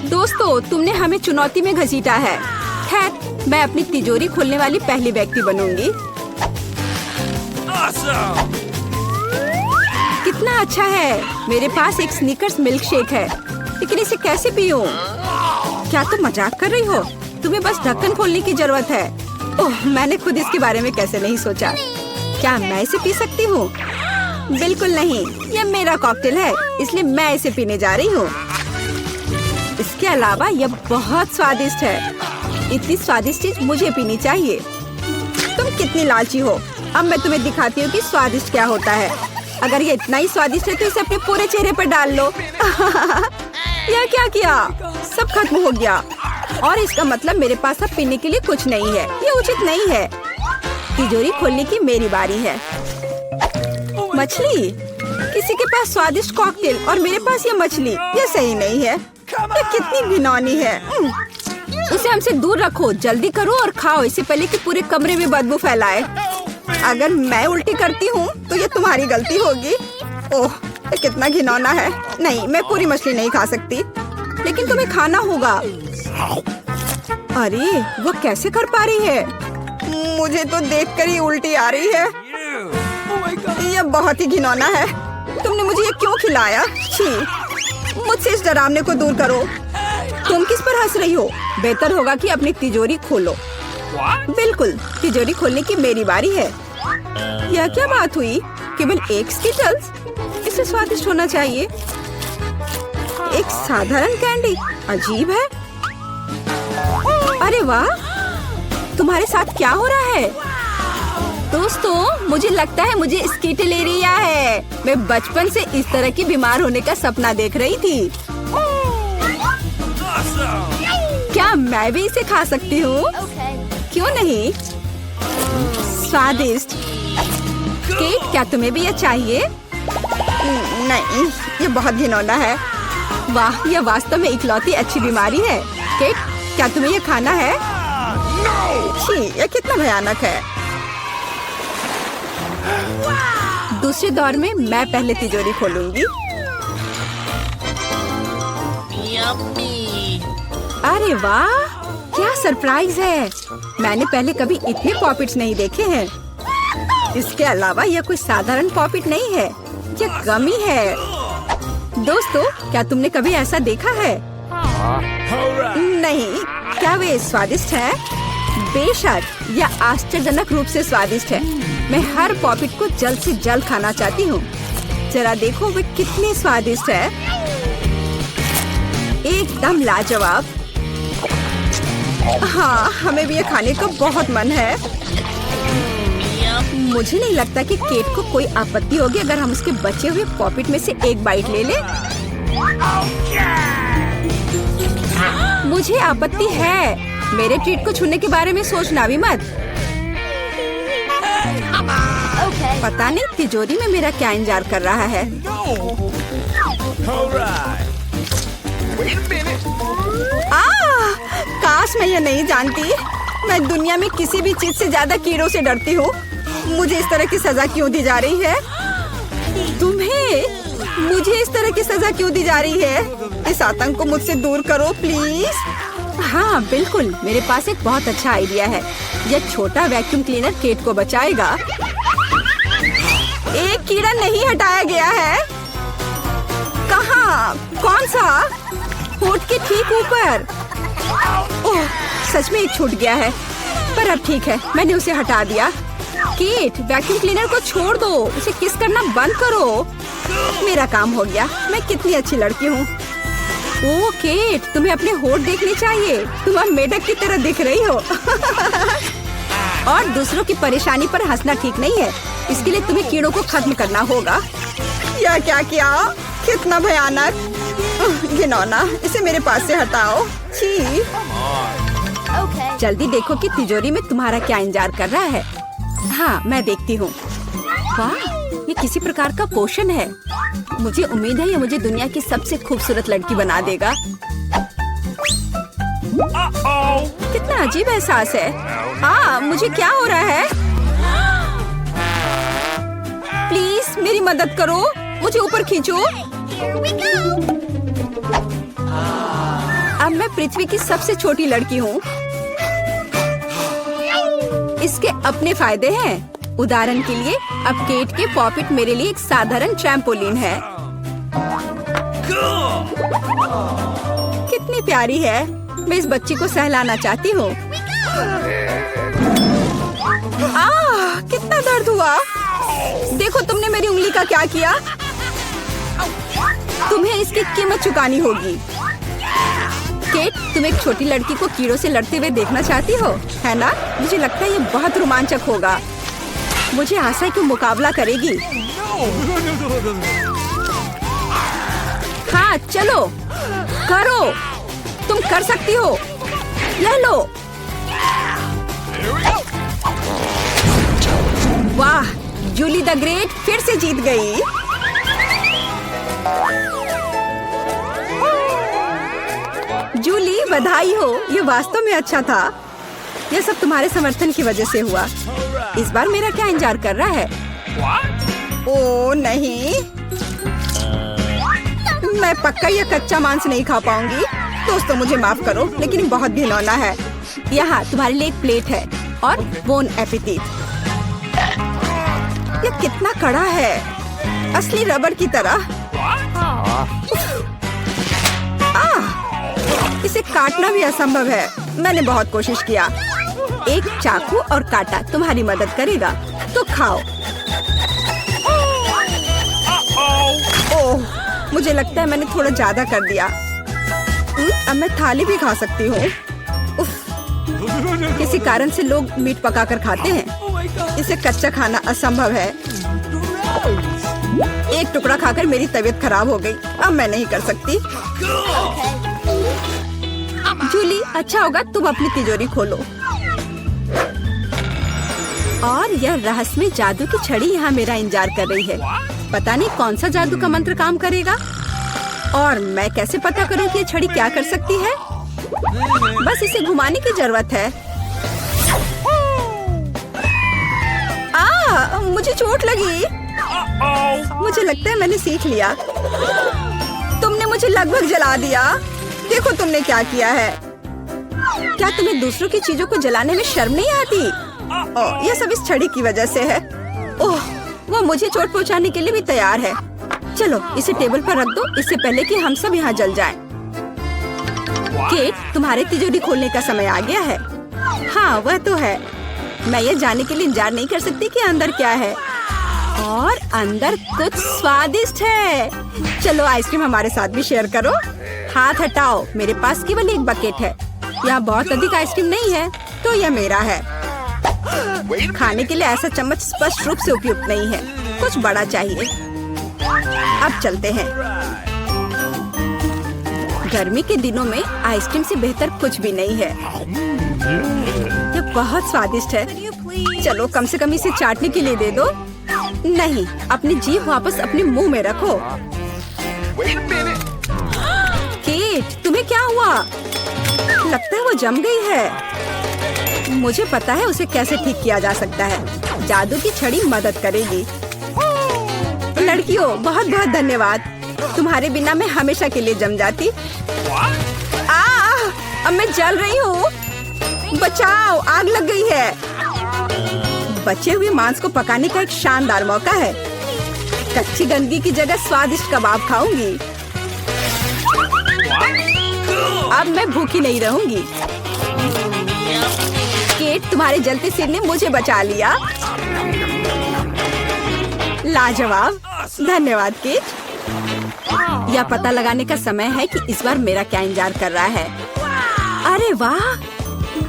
दोस्तों, तुमने हमें चुनौती में घसीटा है। खैर, मैं अपनी तिजोरी खोलने वाली पहली व्यक्ति बनूंगी। कितना अच्छा है। मेरे पास एक स्नीकर्स मिल्क शेक है, लेकिन इसे कैसे पीऊं? क्या तुम मजाक कर रही हो? तुम्हें बस ढक्कन खोलने की जरूरत है। ओह, मैंने खुद इसके बारे में कैसे नहीं सोचा। क्या मैं इसे पी सकती हूँ? बिल्कुल नहीं, यह मेरा कॉकटेल है, इसलिए मैं इसे पीने जा रही हूँ। इसके अलावा यह बहुत स्वादिष्ट है। इतनी स्वादिष्ट चीज मुझे पीनी चाहिए। तुम कितनी लालची हो। अब मैं तुम्हें दिखाती हूँ कि स्वादिष्ट क्या होता है। अगर ये इतना ही स्वादिष्ट है तो इसे अपने पूरे चेहरे पर डाल लो। यह क्या किया? सब खत्म हो गया और इसका मतलब मेरे पास अब पीने के लिए कुछ नहीं है। ये उचित नहीं है। तिजोरी खोलने की मेरी बारी है। मछली? किसी के पास स्वादिष्ट कॉकटेल और मेरे पास ये मछली। ये सही नहीं है। ये कितनी घिनौनी है। उसे हमसे दूर रखो। जल्दी करो और खाओ, इससे पहले कि पूरे कमरे में बदबू फैलाए। अगर मैं उल्टी करती हूँ तो ये तुम्हारी गलती होगी। ओह, ये कितना घिनौना है। नहीं, मैं पूरी मछली नहीं खा सकती, लेकिन तुम्हें खाना होगा। अरे, वो कैसे कर पा रही है? मुझे तो देखकर ही उल्टी आ रही है। यह बहुत ही घिनौना है। तुमने मुझे ये क्यों खिलाया? छी, मुझसे इस डरावने को दूर करो। तुम किस पर हंस रही हो? बेहतर होगा कि अपनी तिजोरी खोलो। बिल्कुल, तिजोरी खोलने की मेरी बारी है। यह क्या बात हुई? केवल एक स्किटल्स? इसे स्वादिष्ट होना चाहिए। एक साधारण कैंडी? अजीब है। अरे वाह, तुम्हारे साथ क्या हो रहा है? दोस्तों, मुझे लगता है मुझे स्किटलेरिया है। मैं बचपन से इस तरह की बीमार होने का सपना देख रही थी। क्या मैं भी इसे खा सकती हूँ? क्यों नहीं? स्वादिष्ट। केट, क्या तुम्हें भी यह चाहिए? नहीं, ये बहुत घिनौना है। वाह, यह वास्तव में इकलौती अच्छी बीमारी है। केट, क्या तुम्हें यह खाना है? छी, यह कितना भयानक है। दूसरे दौर में मैं पहले तिजोरी खोलूंगी। अरे वाह, क्या सरप्राइज है। मैंने पहले कभी इतने पॉपिट्स नहीं देखे हैं। इसके अलावा यह कोई साधारण पॉपिट नहीं है, यह गमी है। दोस्तों, क्या तुमने कभी ऐसा देखा है? नहीं। क्या वे स्वादिष्ट है? बेशक, यह आश्चर्यजनक रूप से स्वादिष्ट है। मैं हर पॉपिट को जल्द से जल्द खाना चाहती हूँ। जरा देखो वे कितने स्वादिष्ट है। एकदम लाजवाब। हाँ, हमें भी ये खाने का बहुत मन है। मुझे नहीं लगता कि केट को कोई आपत्ति होगी अगर हम उसके बचे हुए पॉपिट में से एक बाइट ले लें। मुझे आपत्ति है। मेरे ट्रीट को छूने के बारे में सोचना भी मत। पता नहीं तिजोरी में मेरा क्या इंतजार कर रहा है। काश मैं ये नहीं जानती। मैं दुनिया में किसी भी चीज से ज्यादा कीड़ों से डरती हूँ। मुझे इस तरह की सजा क्यों दी जा रही है? तुम्हें मुझे इस तरह की सजा क्यों दी जा रही है? इस आतंक को मुझसे दूर करो प्लीज। हाँ बिल्कुल, मेरे पास एक बहुत अच्छा आइडिया है। यह छोटा वैक्यूम क्लीनर केट को बचाएगा। एक कीड़ा नहीं हटाया गया है। कहाँ? कौन सा? होठ के ठीक ऊपर। ओह, सच में एक छूट गया है, पर अब ठीक है, मैंने उसे हटा दिया। केट, वैक्यूम क्लीनर को छोड़ दो, उसे किस करना बंद करो। मेरा काम हो गया। मैं कितनी अच्छी लड़की हूँ। ओह केट, तुम्हें अपने होठ देखने चाहिए। तुम अब मेढक की तरह दिख रही हो। और दूसरों की परेशानी पर हंसना ठीक नहीं है। इसके लिए तुम्हें कीड़ों को खत्म करना होगा। यह क्या किया? कितना भयानक, घिनौना। इसे मेरे पास से हटाओ। छी। जल्दी देखो कि तिजोरी में तुम्हारा क्या इंतजार कर रहा है। हाँ, मैं देखती हूँ। वाह, ये किसी प्रकार का पोषण है। मुझे उम्मीद है ये मुझे दुनिया की सबसे खूबसूरत लड़की बना देगा। कितना अजीब एहसास है। हाँ, मुझे क्या हो रहा है? प्लीज मेरी मदद करो, मुझे ऊपर खींचो। अब मैं पृथ्वी की सबसे छोटी लड़की हूँ। इसके अपने फायदे हैं। उदाहरण के लिए अब केट के पॉकेट मेरे लिए एक साधारण ट्रैम्पोलिन है। कितनी प्यारी है। मैं इस बच्ची को सहलाना चाहती हूँ। कितना दर्द हुआ। देखो तुमने मेरी उंगली का क्या किया। तुम्हें इसकी कीमत चुकानी होगी। केट, तुम एक छोटी लड़की को कीड़ों से लड़ते हुए देखना चाहती हो, है ना? मुझे लगता है ये बहुत रोमांचक होगा। मुझे आशा है कि मुकाबला करेगी। हाँ, चलो करो, तुम कर सकती हो। ले लो। वाह, जूली द ग्रेट फिर से जीत गई। जूली, बधाई हो। ये वास्तव में अच्छा था। यह सब तुम्हारे समर्थन की वजह से हुआ। इस बार मेरा क्या इंतजार कर रहा है? ओह नहीं, मैं पक्का ये कच्चा मांस नहीं खा पाऊंगी। दोस्तों मुझे माफ करो, लेकिन ये बहुत घिनौना है। यहाँ तुम्हारे लिए एक प्लेट है और बोन एपेटिट। ये कितना कड़ा है, असली रबड़ की तरह। इसे काटना भी असंभव है। मैंने बहुत कोशिश किया। एक चाकू और कांटा तुम्हारी मदद करेगा, तो खाओ। ओह, मुझे लगता है मैंने थोड़ा ज्यादा कर दिया। अब मैं थाली भी खा सकती हूँ। किसी कारण से लोग मीट पकाकर खाते हैं। इसे कच्चा खाना असंभव है। एक टुकड़ा खाकर मेरी तबीयत खराब हो गई। अब मैं नहीं कर सकती। जूली, अच्छा होगा तुम अपनी तिजोरी खोलो। और यह रहस्यमय जादू की छड़ी यहाँ मेरा इंतजार कर रही है। पता नहीं कौन सा जादू का मंत्र काम करेगा। और मैं कैसे पता करूँ कि ये छड़ी क्या कर सकती है? बस इसे घुमाने की जरूरत है। मुझे चोट लगी। मुझे लगता है मैंने सीख लिया। तुमने मुझे लगभग जला दिया। देखो तुमने क्या किया है। क्या तुम्हें दूसरों की चीजों को जलाने में शर्म नहीं आती? ओह, यह सब इस छड़ी की वजह से है। ओह, वो मुझे चोट पहुंचाने के लिए भी तैयार है। चलो इसे टेबल पर रख दो, इससे पहले कि हम सब यहाँ जल जाएं। केट, तुम्हारे तिजोरी खोलने का समय आ गया है। हाँ, वह तो है। मैं ये जानने के लिए इंतजार नहीं कर सकती कि अंदर क्या है। और अंदर कुछ स्वादिष्ट है। चलो आइसक्रीम हमारे साथ भी शेयर करो। हाथ हटाओ, मेरे पास केवल एक बकेट है। यहाँ बहुत अधिक आइसक्रीम नहीं है, तो यह मेरा है। खाने के लिए ऐसा चम्मच स्पष्ट रूप से उपयुक्त नहीं है। कुछ बड़ा चाहिए। अब चलते हैं। गर्मी के दिनों में आइसक्रीम से बेहतर कुछ भी नहीं है। यह बहुत स्वादिष्ट है। चलो कम से कम इसे चाटने के लिए दे दो। नहीं, अपनी जीभ वापस अपने मुंह में रखो। केट, तुम्हें क्या हुआ? लगता है वो जम गई है। मुझे पता है उसे कैसे ठीक किया जा सकता है। जादू की छड़ी मदद करेगी। लड़कियों, बहुत बहुत धन्यवाद। तुम्हारे बिना मैं हमेशा के लिए जम जाती। अब मैं जल रही हूँ। बचाओ, आग लग गई है। बचे हुए मांस को पकाने का एक शानदार मौका है। कच्ची गंदगी की जगह स्वादिष्ट कबाब खाऊंगी। अब मैं भूखी नहीं रहूंगी। केट, तुम्हारे जलते सिर ने मुझे बचा लिया। लाजवाब। धन्यवाद किट। यह पता लगाने का समय है कि इस बार मेरा क्या इंतजार कर रहा है। अरे वाह,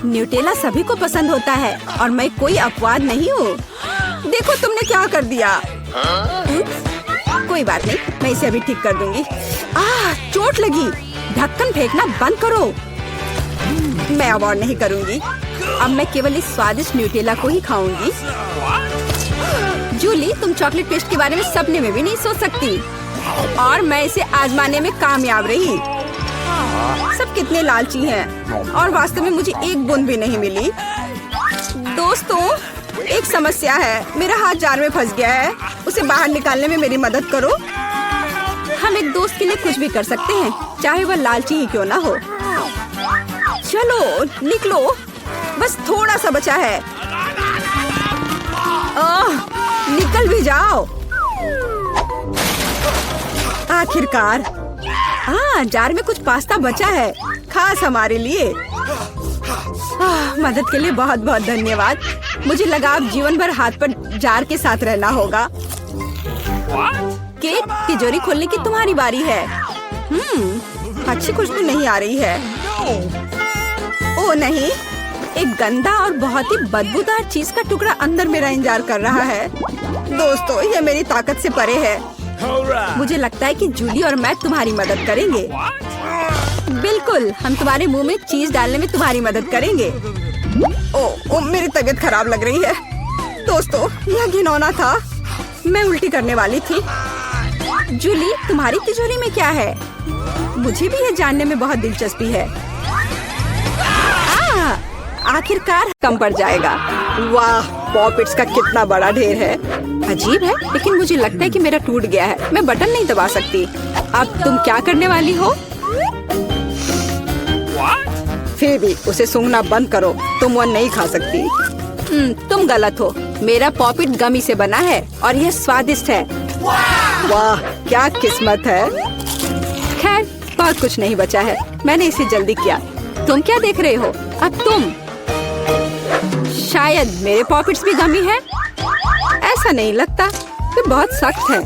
न्यूटेला सभी को पसंद होता है और मैं कोई अपवाद नहीं हूँ। देखो तुमने क्या कर दिया। कोई बात नहीं, मैं इसे अभी ठीक कर दूंगी। चोट लगी। ढक्कन फेंकना बंद करो। मैं अब और नहीं करूंगी। अब मैं केवल इस स्वादिष्ट न्यूटेला को ही खाऊंगी। जूली, तुम चॉकलेट पेस्ट के बारे में सपने में भी नहीं सोच सकती और मैं इसे आजमाने में कामयाब रही। सब कितने लालची हैं और वास्तव में मुझे एक बूंद भी नहीं मिली। दोस्तों, एक समस्या है। मेरा हाथ जार में फंस गया है। उसे बाहर निकालने में मेरी मदद करो। हम एक दोस्त के लिए कुछ भी कर सकते हैं, चाहे वह लालची ही क्यों ना हो। चलो निकलो, बस थोड़ा सा बचा है। निकल भी जाओ। आखिरकार। जार में कुछ पास्ता बचा है, खास हमारे लिए। मदद के लिए बहुत बहुत धन्यवाद। मुझे लगा अब जीवन भर हाथ पर जार के साथ रहना होगा। केट, तिजोरी खोलने की तुम्हारी बारी है। अच्छी खुशबू नहीं आ रही है। ओ नहीं, एक गंदा और बहुत ही बदबूदार चीज का टुकड़ा अंदर मेरा इंतजार कर रहा है। दोस्तों, यह मेरी ताकत से परे है। मुझे लगता है कि जूली और मैं तुम्हारी मदद करेंगे। बिल्कुल, हम तुम्हारे मुंह में चीज डालने में तुम्हारी मदद करेंगे। ओ, मेरी तबीयत खराब लग रही है। दोस्तों, यह घिनौना था। मैं उल्टी करने वाली थी। जूली, तुम्हारी तिजोरी में क्या है? मुझे भी यह जानने में बहुत दिलचस्पी है। आखिरकार कम पड़ जाएगा। वाह, पॉपिट्स का कितना बड़ा ढेर है। अजीब है, लेकिन मुझे लगता है कि मेरा टूट गया है। मैं बटन नहीं दबा सकती। अब तुम क्या करने वाली हो? फिर भी उसे सूंघना बंद करो। तुम वह नहीं खा सकती। तुम गलत हो। मेरा पॉपिट गमी से बना है और यह स्वादिष्ट है। वाह, क्या किस्मत है। खैर, बहुत कुछ नहीं बचा है। मैंने इसे जल्दी किया। तुम क्या देख रहे हो? अब तुम। शायद मेरे पॉपिट्स भी गमी है। ऐसा नहीं लगता, ये बहुत सख्त है।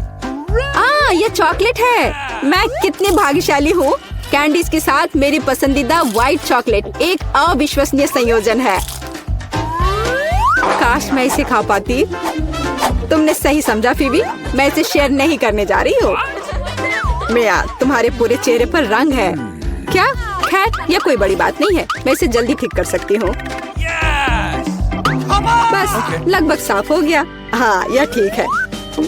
ये चॉकलेट है। मैं कितनी भाग्यशाली हूँ। कैंडीज के साथ मेरी पसंदीदा व्हाइट चॉकलेट एक अविश्वसनीय संयोजन है। काश मैं इसे खा पाती। तुमने सही समझा फीबी, मैं इसे शेयर नहीं करने जा रही हूँ। मिया, तुम्हारे पूरे चेहरे पर रंग है। क्या? खैर, यह कोई बड़ी बात नहीं है। मैं इसे जल्दी ठीक कर सकती हूँ। बस लगभग साफ हो गया। यह ठीक है।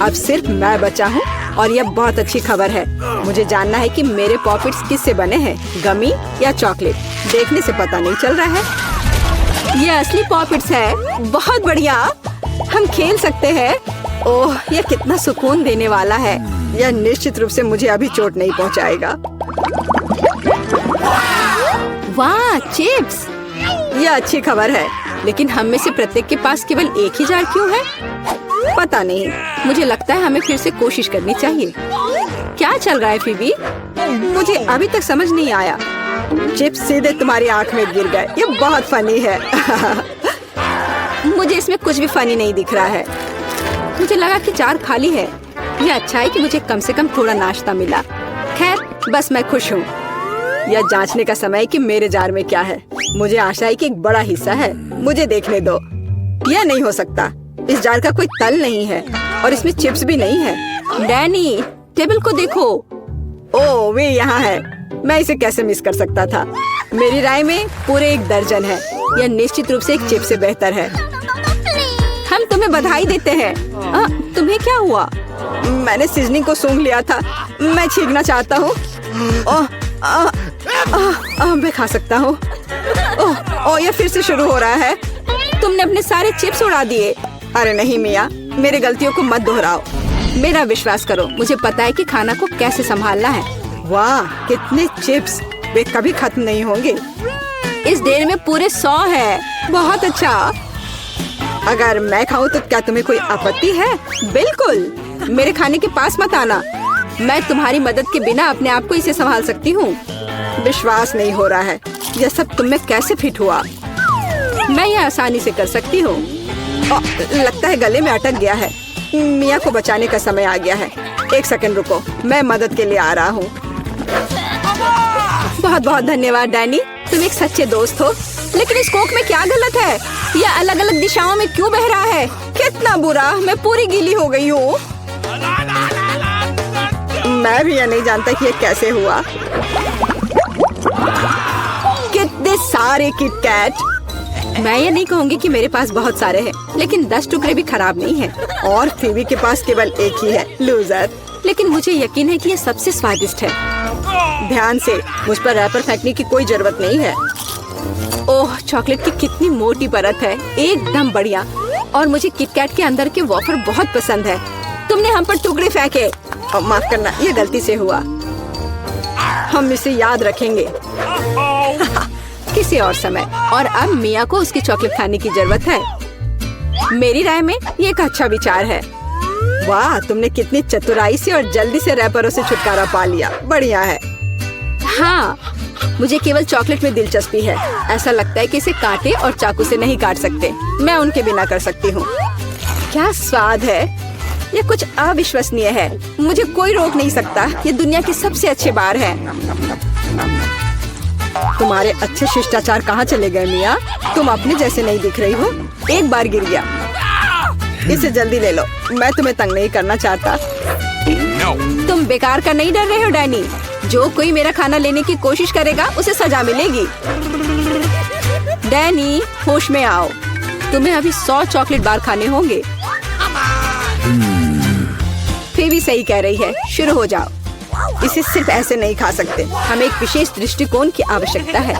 अब सिर्फ मैं बचा हूँ और यह बहुत अच्छी खबर है। मुझे जानना है कि मेरे पॉपिट्स किससे बने हैं, गमी या चॉकलेट। देखने से पता नहीं चल रहा है। यह असली पॉपिट्स है। बहुत बढ़िया, हम खेल सकते हैं। ओह, यह कितना सुकून देने वाला है। यह निश्चित रूप से मुझे अभी चोट नहीं पहुँचाएगा। वाह, चिप्स। यह अच्छी खबर है, लेकिन हम में से प्रत्येक के पास केवल एक ही जार क्यों है? पता नहीं। मुझे लगता है हमें फिर से कोशिश करनी चाहिए। क्या चल रहा है फीबी? मुझे अभी तक समझ नहीं आया। चिप्स सीधे तुम्हारी आंख में गिर गए। ये बहुत फनी है। मुझे इसमें कुछ भी फनी नहीं दिख रहा है। मुझे लगा कि जार खाली है। यह अच्छा है कि मुझे कम से कम थोड़ा नाश्ता मिला। खैर, बस मैं खुश हूँ। यह जांचने का समय है कि मेरे जार में क्या है। मुझे आशा है कि एक बड़ा हिस्सा है। मुझे देखने दो। यह नहीं हो सकता। इस जार का कोई तल नहीं है और इसमें चिप्स भी नहीं है। डैनी, टेबल को देखो। ओह, वे यहाँ है। मैं इसे कैसे मिस कर सकता था? मेरी राय में पूरे 1 दर्जन है। यह निश्चित रूप से एक चिप्स से बेहतर है। हम तुम्हें बधाई देते हैं। तुम्हें क्या हुआ? मैंने सीजनिंग को सूंघ लिया था। मैं छींकना चाहता हूँ। मैं खा सकता हूँ। यह फिर से शुरू हो रहा है। तुमने अपने सारे चिप्स उड़ा दिए। अरे नहीं मिया, मेरी गलतियों को मत दोहराओ। मेरा विश्वास करो, मुझे पता है कि खाना को कैसे संभालना है। वाह, कितने चिप्स। वे कभी खत्म नहीं होंगे। इस ढेर में पूरे 100 है। बहुत अच्छा। अगर मैं खाऊं तो क्या तुम्हें कोई आपत्ति है? बिल्कुल, मेरे खाने के पास मत आना। मैं तुम्हारी मदद के बिना अपने आप को इसे संभाल सकती हूँ। विश्वास नहीं हो रहा है, यह सब तुम में कैसे फिट हुआ? मैं यह आसानी से कर सकती हूँ। लगता है गले में अटक गया है। मिया को बचाने का समय आ गया है। एक सेकंड रुको, मैं मदद के लिए आ रहा हूँ। बहुत बहुत धन्यवाद डैनी, तुम एक सच्चे दोस्त हो। लेकिन इस कोक में क्या गलत है? यह अलग अलग दिशाओं में क्यों बह रहा है? कितना बुरा, मैं पूरी गीली हो गई हूँ। मैं भी यह नहीं जानता कि यह कैसे हुआ। कितने सारे किटकैट। मैं ये नहीं कहूँगी कि मेरे पास बहुत सारे हैं, लेकिन 10 टुकड़े भी खराब नहीं हैं। और फीवी के पास केवल एक ही है, लूजर। लेकिन मुझे यकीन है कि ये सबसे स्वादिष्ट है। ध्यान से, मुझ पर रैपर फेंकने की कोई जरूरत नहीं है। ओह, चॉकलेट की कितनी मोटी परत है, एकदम बढ़िया। और मुझे किटकैट के अंदर के वॉफर बहुत पसंद है। तुमने हम पर टुकड़े फेंके। माफ करना, ये गलती से हुआ। हम इसे याद रखेंगे किसी और समय। और अब मिया को उसकी चॉकलेट खाने की जरूरत है। मेरी राय में ये एक अच्छा विचार है। वाह, तुमने कितनी चतुराई से और जल्दी से रैपरों से छुटकारा पा लिया। बढ़िया है। हाँ, मुझे केवल चॉकलेट में दिलचस्पी है। ऐसा लगता है कि इसे कांटे और चाकू से नहीं काट सकते। मैं उनके बिना कर सकती हूँ। क्या स्वाद है, ये कुछ अविश्वसनीय है। मुझे कोई रोक नहीं सकता। ये दुनिया के सबसे अच्छे बार है। तुम्हारे अच्छे शिष्टाचार कहाँ चले गए मिया? तुम अपने जैसे नहीं दिख रही हो। एक बार गिर गया। इसे जल्दी ले लो, मैं तुम्हें तंग नहीं करना चाहता। तुम बेकार का नहीं डर रहे हो डैनी? जो कोई मेरा खाना लेने की कोशिश करेगा उसे सजा मिलेगी। डैनी, होश में आओ। तुम्हें अभी 100 चॉकलेट बार खाने होंगे। फीवी सही कह रही है, शुरू हो जाओ। इसे सिर्फ ऐसे नहीं खा सकते, हमें एक विशेष दृष्टिकोण की आवश्यकता है।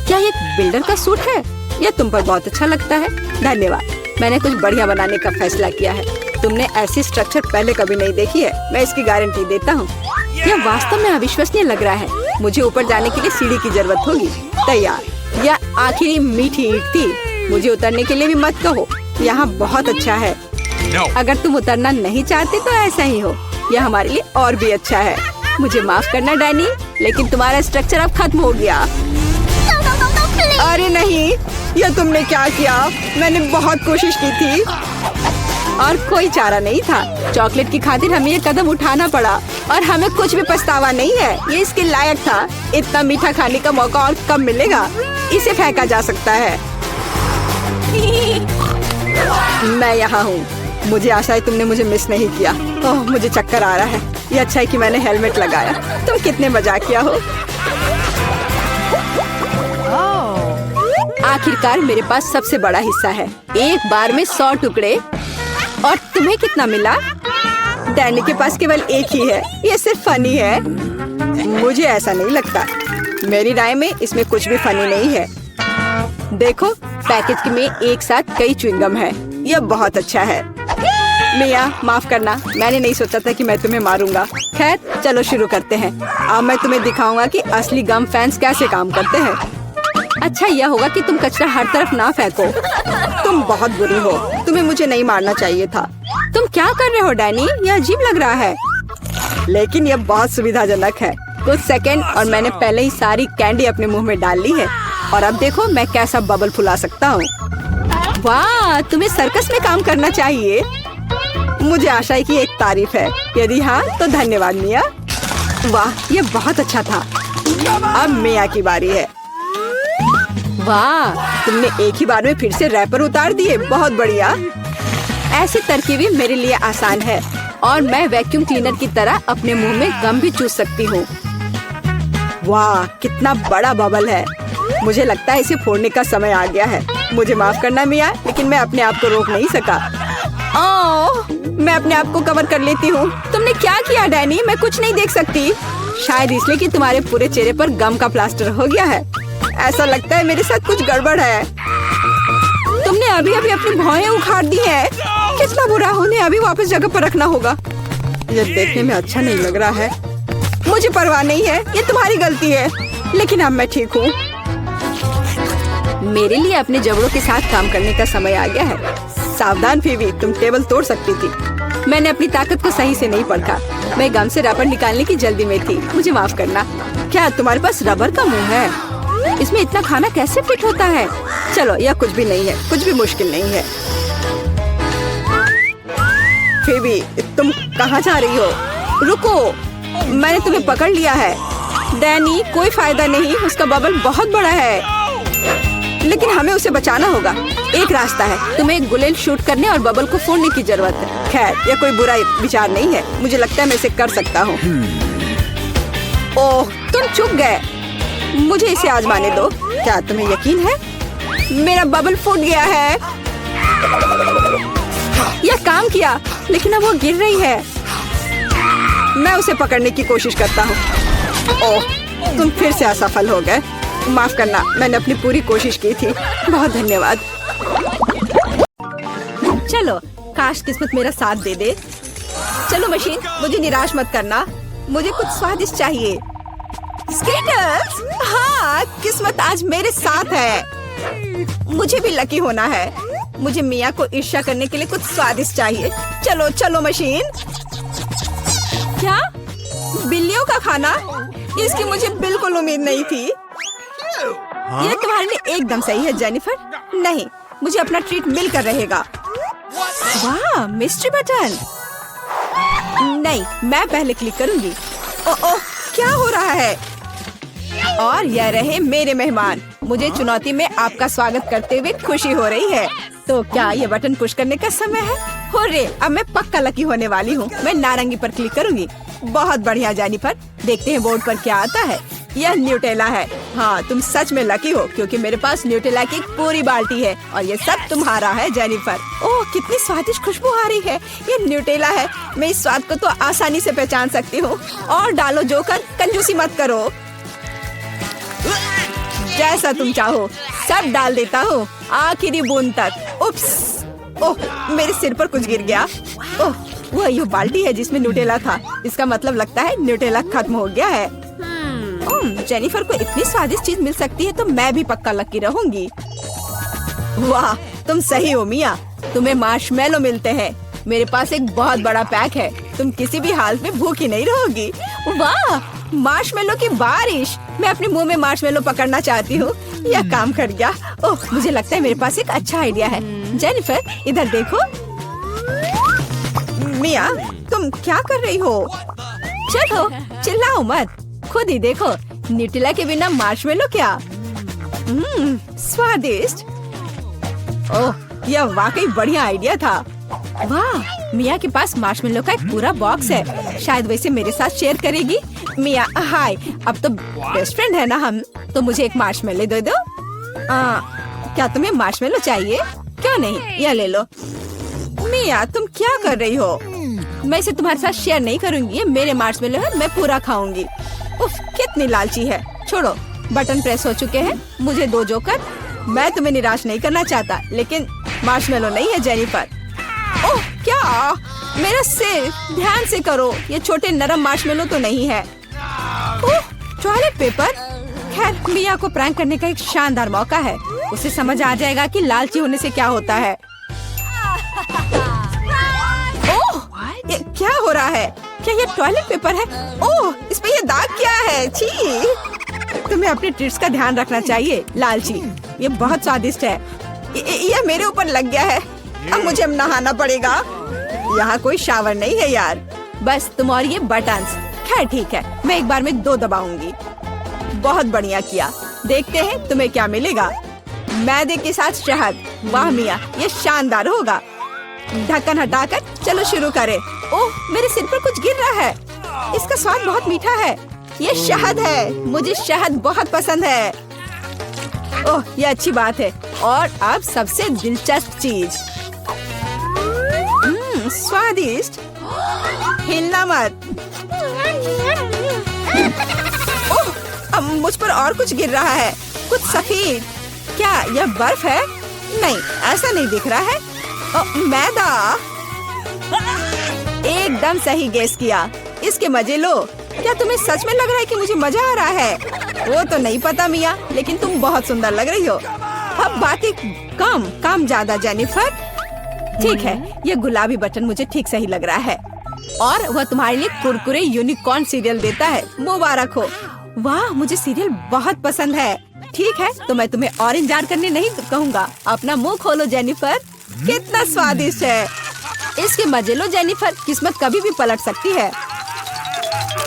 क्या ये एक बिल्डर का सूट है? यह तुम पर बहुत अच्छा लगता है। धन्यवाद, मैंने कुछ बढ़िया बनाने का फैसला किया है। तुमने ऐसी स्ट्रक्चर पहले कभी नहीं देखी है, मैं इसकी गारंटी देता हूँ। यह वास्तव में अविश्वसनीय लग रहा है। मुझे ऊपर जाने के लिए सीढ़ी की जरूरत होगी। तैयार। यह आखिरी मीठी ईंट थी। मुझे उतरने के लिए भी मत कहो। यहाँ बहुत अच्छा है। अगर तुम उतरना नहीं चाहते तो ऐसा ही हो। यह हमारे लिए और भी अच्छा है। मुझे माफ करना डैनी, लेकिन तुम्हारा स्ट्रक्चर अब खत्म हो गया। अरे नहीं, यह तुमने क्या किया? मैंने बहुत कोशिश की थी और कोई चारा नहीं था। चॉकलेट की खातिर हमें ये कदम उठाना पड़ा और हमें कुछ भी पछतावा नहीं है। ये इसके लायक था। इतना मीठा खाने का मौका और कब मिलेगा? इसे फेंका जा सकता है। मैं यहाँ हूँ। मुझे आशा है तुमने मुझे मिस नहीं किया। ओह, मुझे चक्कर आ रहा है। ये अच्छा है कि मैंने हेलमेट लगाया। तुम कितने मजाकिया हो। आखिरकार मेरे पास सबसे बड़ा हिस्सा है। एक बार में 100 टुकड़े। और तुम्हें कितना मिला? डैनी के पास केवल एक ही है। ये सिर्फ फनी है। मुझे ऐसा नहीं लगता। मेरी राय में इसमें कुछ भी फनी नहीं है। देखो, पैकेज में एक साथ कई च्युइंगम है। यह बहुत अच्छा है। मिया, माफ करना, मैंने नहीं सोचा था कि मैं तुम्हें मारूंगा। खैर, चलो शुरू करते हैं। अब मैं तुम्हें दिखाऊंगा कि असली गम फैंस कैसे काम करते हैं। अच्छा यह होगा कि तुम कचरा हर तरफ ना फेंको। तुम बहुत बुरी हो। तुम्हें मुझे नहीं मारना चाहिए था। तुम क्या कर रहे हो डैनी? यह अजीब लग रहा है। लेकिन यह बहुत सुविधाजनक है। कुछ सेकंड और मैंने पहले ही सारी कैंडी अपने मुंह में डाल ली है। और अब देखो मैं कैसा बबल फुला सकता हूँ। वाह, तुम्हें सर्कस में काम करना चाहिए। मुझे आशा है कि एक तारीफ है। यदि हाँ तो धन्यवाद मिया। वाह, ये बहुत अच्छा था। अब मिया की बारी है। वाह, तुमने एक ही बार में फिर से रैपर उतार दिए। बहुत बढ़िया। ऐसी तरकीबें मेरे लिए आसान है और मैं वैक्यूम क्लीनर की तरह अपने मुंह में गम भी चूस सकती हूँ। वाह, कितना बड़ा बबल है। मुझे लगता है इसे फोड़ने का समय आ गया है। मुझे माफ करना मिया, लेकिन मैं अपने आप को रोक नहीं सका। ओह, मैं अपने आप को कवर कर लेती हूँ। तुमने क्या किया डैनी? मैं कुछ नहीं देख सकती। शायद इसलिए कि तुम्हारे पूरे चेहरे पर गम का प्लास्टर हो गया है। ऐसा लगता है मेरे साथ कुछ गड़बड़ है। तुमने अभी अभी अपनी भौहें उखाड़ दी है। कितना बुरा। उन्हें अभी वापस जगह पर रखना होगा। यह देखने में अच्छा नहीं लग रहा है। मुझे परवाह नहीं है, ये तुम्हारी गलती है। लेकिन अब मैं ठीक हूँ। मेरे लिए अपने जबड़ों के साथ काम करने का समय आ गया है। सावधान फीवी, तुम टेबल तोड़ सकती थी। मैंने अपनी ताकत को सही से नहीं परखा। मैं गम से रबर निकालने की जल्दी में थी। मुझे माफ करना। क्या तुम्हारे पास रबर का मुंह है? इसमें इतना खाना कैसे फिट होता है? चलो, यह कुछ भी नहीं है। कुछ भी मुश्किल नहीं है। फिर भी तुम कहाँ जा रही हो? रुको, मैंने तुम्हें पकड़ लिया है। डैनी, कोई फायदा नहीं, उसका बबल बहुत बड़ा है, लेकिन हमें उसे बचाना होगा। एक रास्ता है, तुम्हें एक बुलेट शूट करने और बबल को फोड़ने की जरूरत है। खैर, यह कोई बुरा विचार नहीं है, मुझे लगता है मैं इसे कर सकता हूँ। ओह, तुम चुप गए। मुझे इसे आजमाने दो। क्या तुम्हें यकीन है? मेरा बबल फूट गया है। यह काम किया, लेकिन अब वो गिर रही है। मैं उसे पकड़ने की कोशिश करता हूँ। ओह, तुम फिर से असफल हो गए। माफ करना, मैंने अपनी पूरी कोशिश की थी। बहुत धन्यवाद। चलो, काश किस्मत मेरा साथ दे दे। चलो मशीन, मुझे निराश मत करना। मुझे कुछ स्वादिष्ट चाहिए। स्केटर्स, हाँ, किस्मत आज मेरे साथ है। मुझे भी लकी होना है। मुझे मिया को ईर्ष्या करने के लिए कुछ स्वादिष्ट चाहिए। चलो चलो मशीन। क्या? बिल्लियों का खाना? इसकी मुझे बिल्कुल उम्मीद नहीं थी। यह तुम्हारे लिए एकदम सही है जेनिफर। नहीं, मुझे अपना ट्रीट मिलकर रहेगा। वाह, मिस्ट्री बटन। नहीं, मैं पहले क्लिक करूंगी। ओह, क्या हो रहा है? और यह रहे मेरे मेहमान। मुझे चुनौती में आपका स्वागत करते हुए खुशी हो रही है। तो क्या ये बटन पुश करने का समय है? हुर्रे, अब मैं पक्का लकी होने वाली हूँ। मैं नारंगी पर क्लिक करूंगी। बहुत बढ़िया जेनिफर। देखते हैं बोर्ड पर क्या आता है। यह न्यूटेला है। हाँ, तुम सच में लकी हो, क्योंकि मेरे पास न्यूटेला की एक पूरी बाल्टी है और ये सब तुम्हारा है जेनिफर। ओह, कितनी स्वादिष्ट खुशबू आ रही है। ये न्यूटेला है। मैं इस स्वाद को तो आसानी से पहचान सकती हूँ। और डालो जोकर, कंजूसी मत करो। जैसा तुम चाहो, सब डाल देता हूँ, आखिरी बूंद तक। उप्स, ओह, मेरे सिर पर कुछ गिर गया। ओह, वह ये बाल्टी है जिसमें न्यूटेला था। इसका मतलब लगता है न्यूटेला खत्म हो गया है। जेनिफर को इतनी स्वादिष्ट चीज मिल सकती है तो मैं भी पक्का लकी रहूंगी। वाह, तुम सही हो मिया। तुम्हें मार्शमेलो मिलते हैं। मेरे पास एक बहुत बड़ा पैक है। तुम किसी भी हालत में भूखी नहीं रहोगी। वाह, मार्शमेलो की बारिश। मैं अपने मुंह में मार्शमेलो पकड़ना चाहती हूँ। यह काम कर गया। ओह, मुझे लगता है मेरे पास एक अच्छा आइडिया है। जेनिफर, इधर देखो। मिया, तुम क्या कर रही हो? चलो, चिल्लाओ मत, खुद ही देखो। न्यूटेला के बिना मार्शमेलो क्या? स्वादिष्ट। ओह, यह वाकई बढ़िया आइडिया था। वाह, मिया के पास मार्शमेलो का एक पूरा बॉक्स है। शायद वैसे मेरे साथ शेयर करेगी। मिया, हाय, अब तो बेस्ट फ्रेंड है ना हम। तो मुझे एक मार्शमेलो दे दो। क्या तुम्हें मार्शमेलो चाहिए? क्यों नहीं, यह ले लो। मिया, तुम क्या कर रही हो? मैं इसे तुम्हारे साथ शेयर नहीं करूंगी। ये मेरे मार्शमेलो है, मैं पूरा खाऊंगी। उफ, कितनी लालची है। छोड़ो, बटन प्रेस हो चुके हैं। मुझे दो जोकर। मैं तुम्हें निराश नहीं करना चाहता, लेकिन मार्शमेलो नहीं है जेनिफर। ओह, क्या? मेरा सिर, ध्यान से करो। ये छोटे नरम मार्शमेलो तो नहीं है। ओह, टॉयलेट पेपर। खैर, मिया को प्रैंक करने का एक शानदार मौका है। उसे समझ आ जाएगा कि लालची होने से क्या होता है। ओह, ये क्या हो रहा है? क्या ये टॉयलेट पेपर है? ओह, इस पे ये दाग क्या है? छी! तुम्हें अपने ट्रीट्स का ध्यान रखना चाहिए, लालची। ये बहुत स्वादिष्ट है। ये मेरे ऊपर लग गया है। अब मुझे नहाना पड़ेगा। यहाँ कोई शावर नहीं है यार। बस तुम और ये बटन्स। खैर ठीक है, मैं एक बार में 2 दबाऊंगी। बहुत बढ़िया किया। देखते हैं तुम्हें क्या मिलेगा। मैदे के साथ शहद। वाह मिया, ये शानदार होगा। ढक्कन हटाकर चलो शुरू करें। ओह, मेरे सिर पर कुछ गिर रहा है। इसका स्वाद बहुत मीठा है। ये शहद है। मुझे शहद बहुत पसंद है। ओह, ये अच्छी बात है। और अब सबसे दिलचस्प चीज। स्वादिष्ट। हिलना मत। ओह, अब मुझ पर और कुछ गिर रहा है। कुछ सफेद। क्या यह बर्फ है? नहीं, ऐसा नहीं दिख रहा है। मैदा। एकदम सही गेस किया। इसके मजे लो। क्या तुम्हें सच में लग रहा है कि मुझे मजा आ रहा है? वो तो नहीं पता मिया, लेकिन तुम बहुत सुंदर लग रही हो। अब बातें कम, काम ज्यादा जेनिफर। ठीक है, ये गुलाबी बटन मुझे ठीक सही लग रहा है। और वह तुम्हारे लिए कुरकुरे यूनिकॉर्न सीरियल देता है। मुबारक हो। वाह, मुझे सीरियल बहुत पसंद है। ठीक है, तो मैं तुम्हें और इंतजार करने नहीं कहूँगा। अपना मुंह खोलो जेनिफर। कितना स्वादिष्ट है। इसके मजे लो जेनिफर, किस्मत कभी भी पलट सकती है।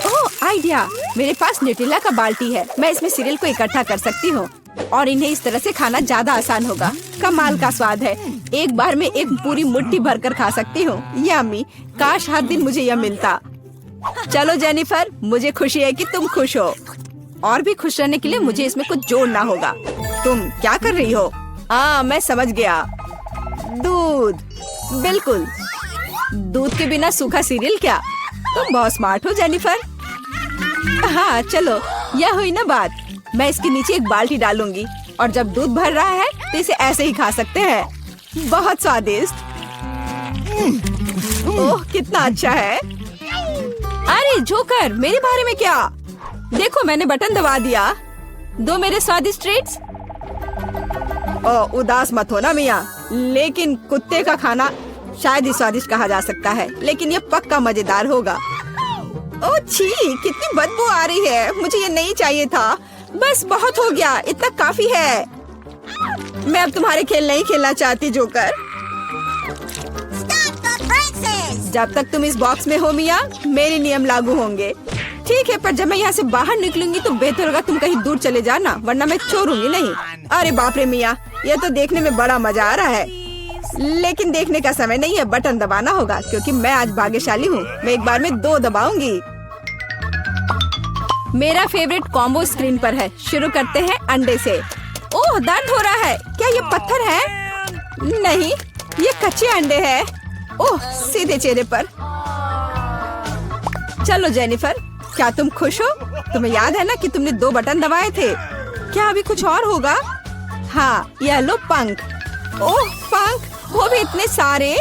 ओह आइडिया, मेरे पास न्यूटेला का बाल्टी है, मैं इसमें सीरियल को इकट्ठा कर सकती हूँ और इन्हें इस तरह से खाना ज्यादा आसान होगा। कमाल का स्वाद है, एक बार में एक पूरी मुट्ठी भरकर खा सकती हूँ। यम्मी, काश हर दिन मुझे यह मिलता। चलो जेनिफर, मुझे खुशी है कि तुम खुश हो और भी खुश रहने के लिए मुझे इसमें कुछ जोड़ना होगा। तुम क्या कर रही हो? मैं समझ गया, दूध। बिल्कुल, दूध के बिना सूखा सीरियल क्या? तुम बहुत स्मार्ट हो जेनिफर। हाँ चलो, यह हुई ना बात। मैं इसके नीचे एक बाल्टी डालूंगी और जब दूध भर रहा है तो इसे ऐसे ही खा सकते हैं। बहुत स्वादिष्ट। ओह कितना अच्छा है। अरे जोकर, मेरे बारे में क्या? देखो मैंने बटन दबा दिया। दो मेरे स्वादिष्ट ट्रीट्स। उदास मत हो ना मिया, लेकिन कुत्ते का खाना शायद ही स्वादिष्ट कहा जा सकता है, लेकिन ये पक्का मजेदार होगा। ओह छी, कितनी बदबू आ रही है, मुझे ये नहीं चाहिए था। बस बहुत हो गया, इतना काफी है। मैं अब तुम्हारे खेल नहीं खेलना चाहती जोकर। जब तक तुम इस बॉक्स में हो मिया, मेरे नियम लागू होंगे। ठीक है, पर जब मैं यहाँ से बाहर निकलूंगी तो बेहतर होगा तुम कहीं दूर चले जाना, वरना मैं छोड़ूंगी नहीं। अरे बाप रे मिया, यह तो देखने में बड़ा मजा आ रहा है, लेकिन देखने का समय नहीं है। बटन दबाना होगा क्योंकि मैं आज भाग्यशाली हूँ। मैं एक बार में 2 दबाऊंगी। मेरा फेवरेट कॉम्बो स्क्रीन पर है। शुरू करते हैं अंडे से। ओह दर्द हो रहा है। क्या ये पत्थर है? नहीं, ये कच्चे अंडे हैं। ओह सीधे चेहरे पर। चलो जेनिफर, क्या तुम खुश हो? तुम्हें याद है ना कि तुमने 2 बटन दबाए थे? क्या अभी कुछ और होगा? हाँ, यह लो पंख। ओह पंख, वो भी इतने सारे।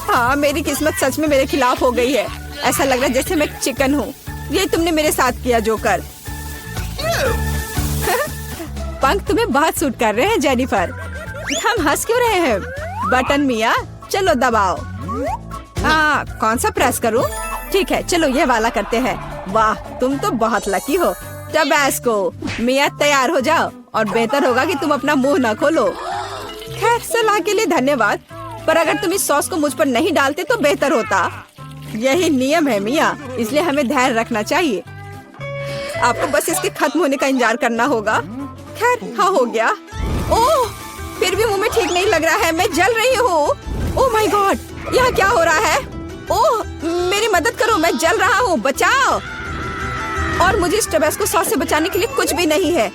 हाँ, मेरी किस्मत सच में मेरे खिलाफ हो गई है। ऐसा लग रहा है जैसे मैं चिकन हूँ। ये तुमने मेरे साथ किया जोकर। पंख तुम्हें बहुत सूट कर रहे हैं जेनिफर। हम हंस क्यों रहे हैं? बटन मिया, चलो दबाओ। कौन सा प्रेस करूं? ठीक है, चलो ये वाला करते हैं। वाह, तुम तो बहुत लकी हो। टबैस्को। मिया तैयार हो जाओ, और बेहतर होगा कि तुम अपना मुंह न खोलो। खैर, सलाह के लिए धन्यवाद, पर अगर तुम इस सॉस को मुझ पर नहीं डालते तो बेहतर होता। यही नियम है मिया, इसलिए हमें धैर्य रखना चाहिए। आपको बस इसके खत्म होने का इंतजार करना होगा। खैर, हाँ हो गया। ओह, फिर भी मुंह में ठीक नहीं लग रहा है, मैं जल रही हूँ। ओह माय गॉड, यहाँ क्या हो रहा है? ओह मेरी मदद करो, मैं जल रहा हूँ, बचाओ। और मुझे इस टबैस्को सॉस से बचाने के लिए कुछ भी नहीं है।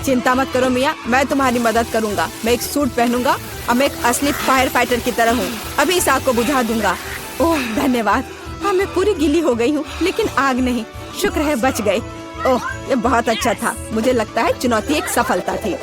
चिंता मत करो मिया, मैं तुम्हारी मदद करूँगा। मैं एक सूट पहनूंगा और मैं एक असली फायर फाइटर की तरह हूँ। अभी इस आग को बुझा दूंगा। ओह धन्यवाद। हाँ, मैं पूरी गीली हो गई हूँ, लेकिन आग नहीं। शुक्र है बच गए। ओह, ये बहुत अच्छा था। मुझे लगता है चुनौती एक सफलता थी।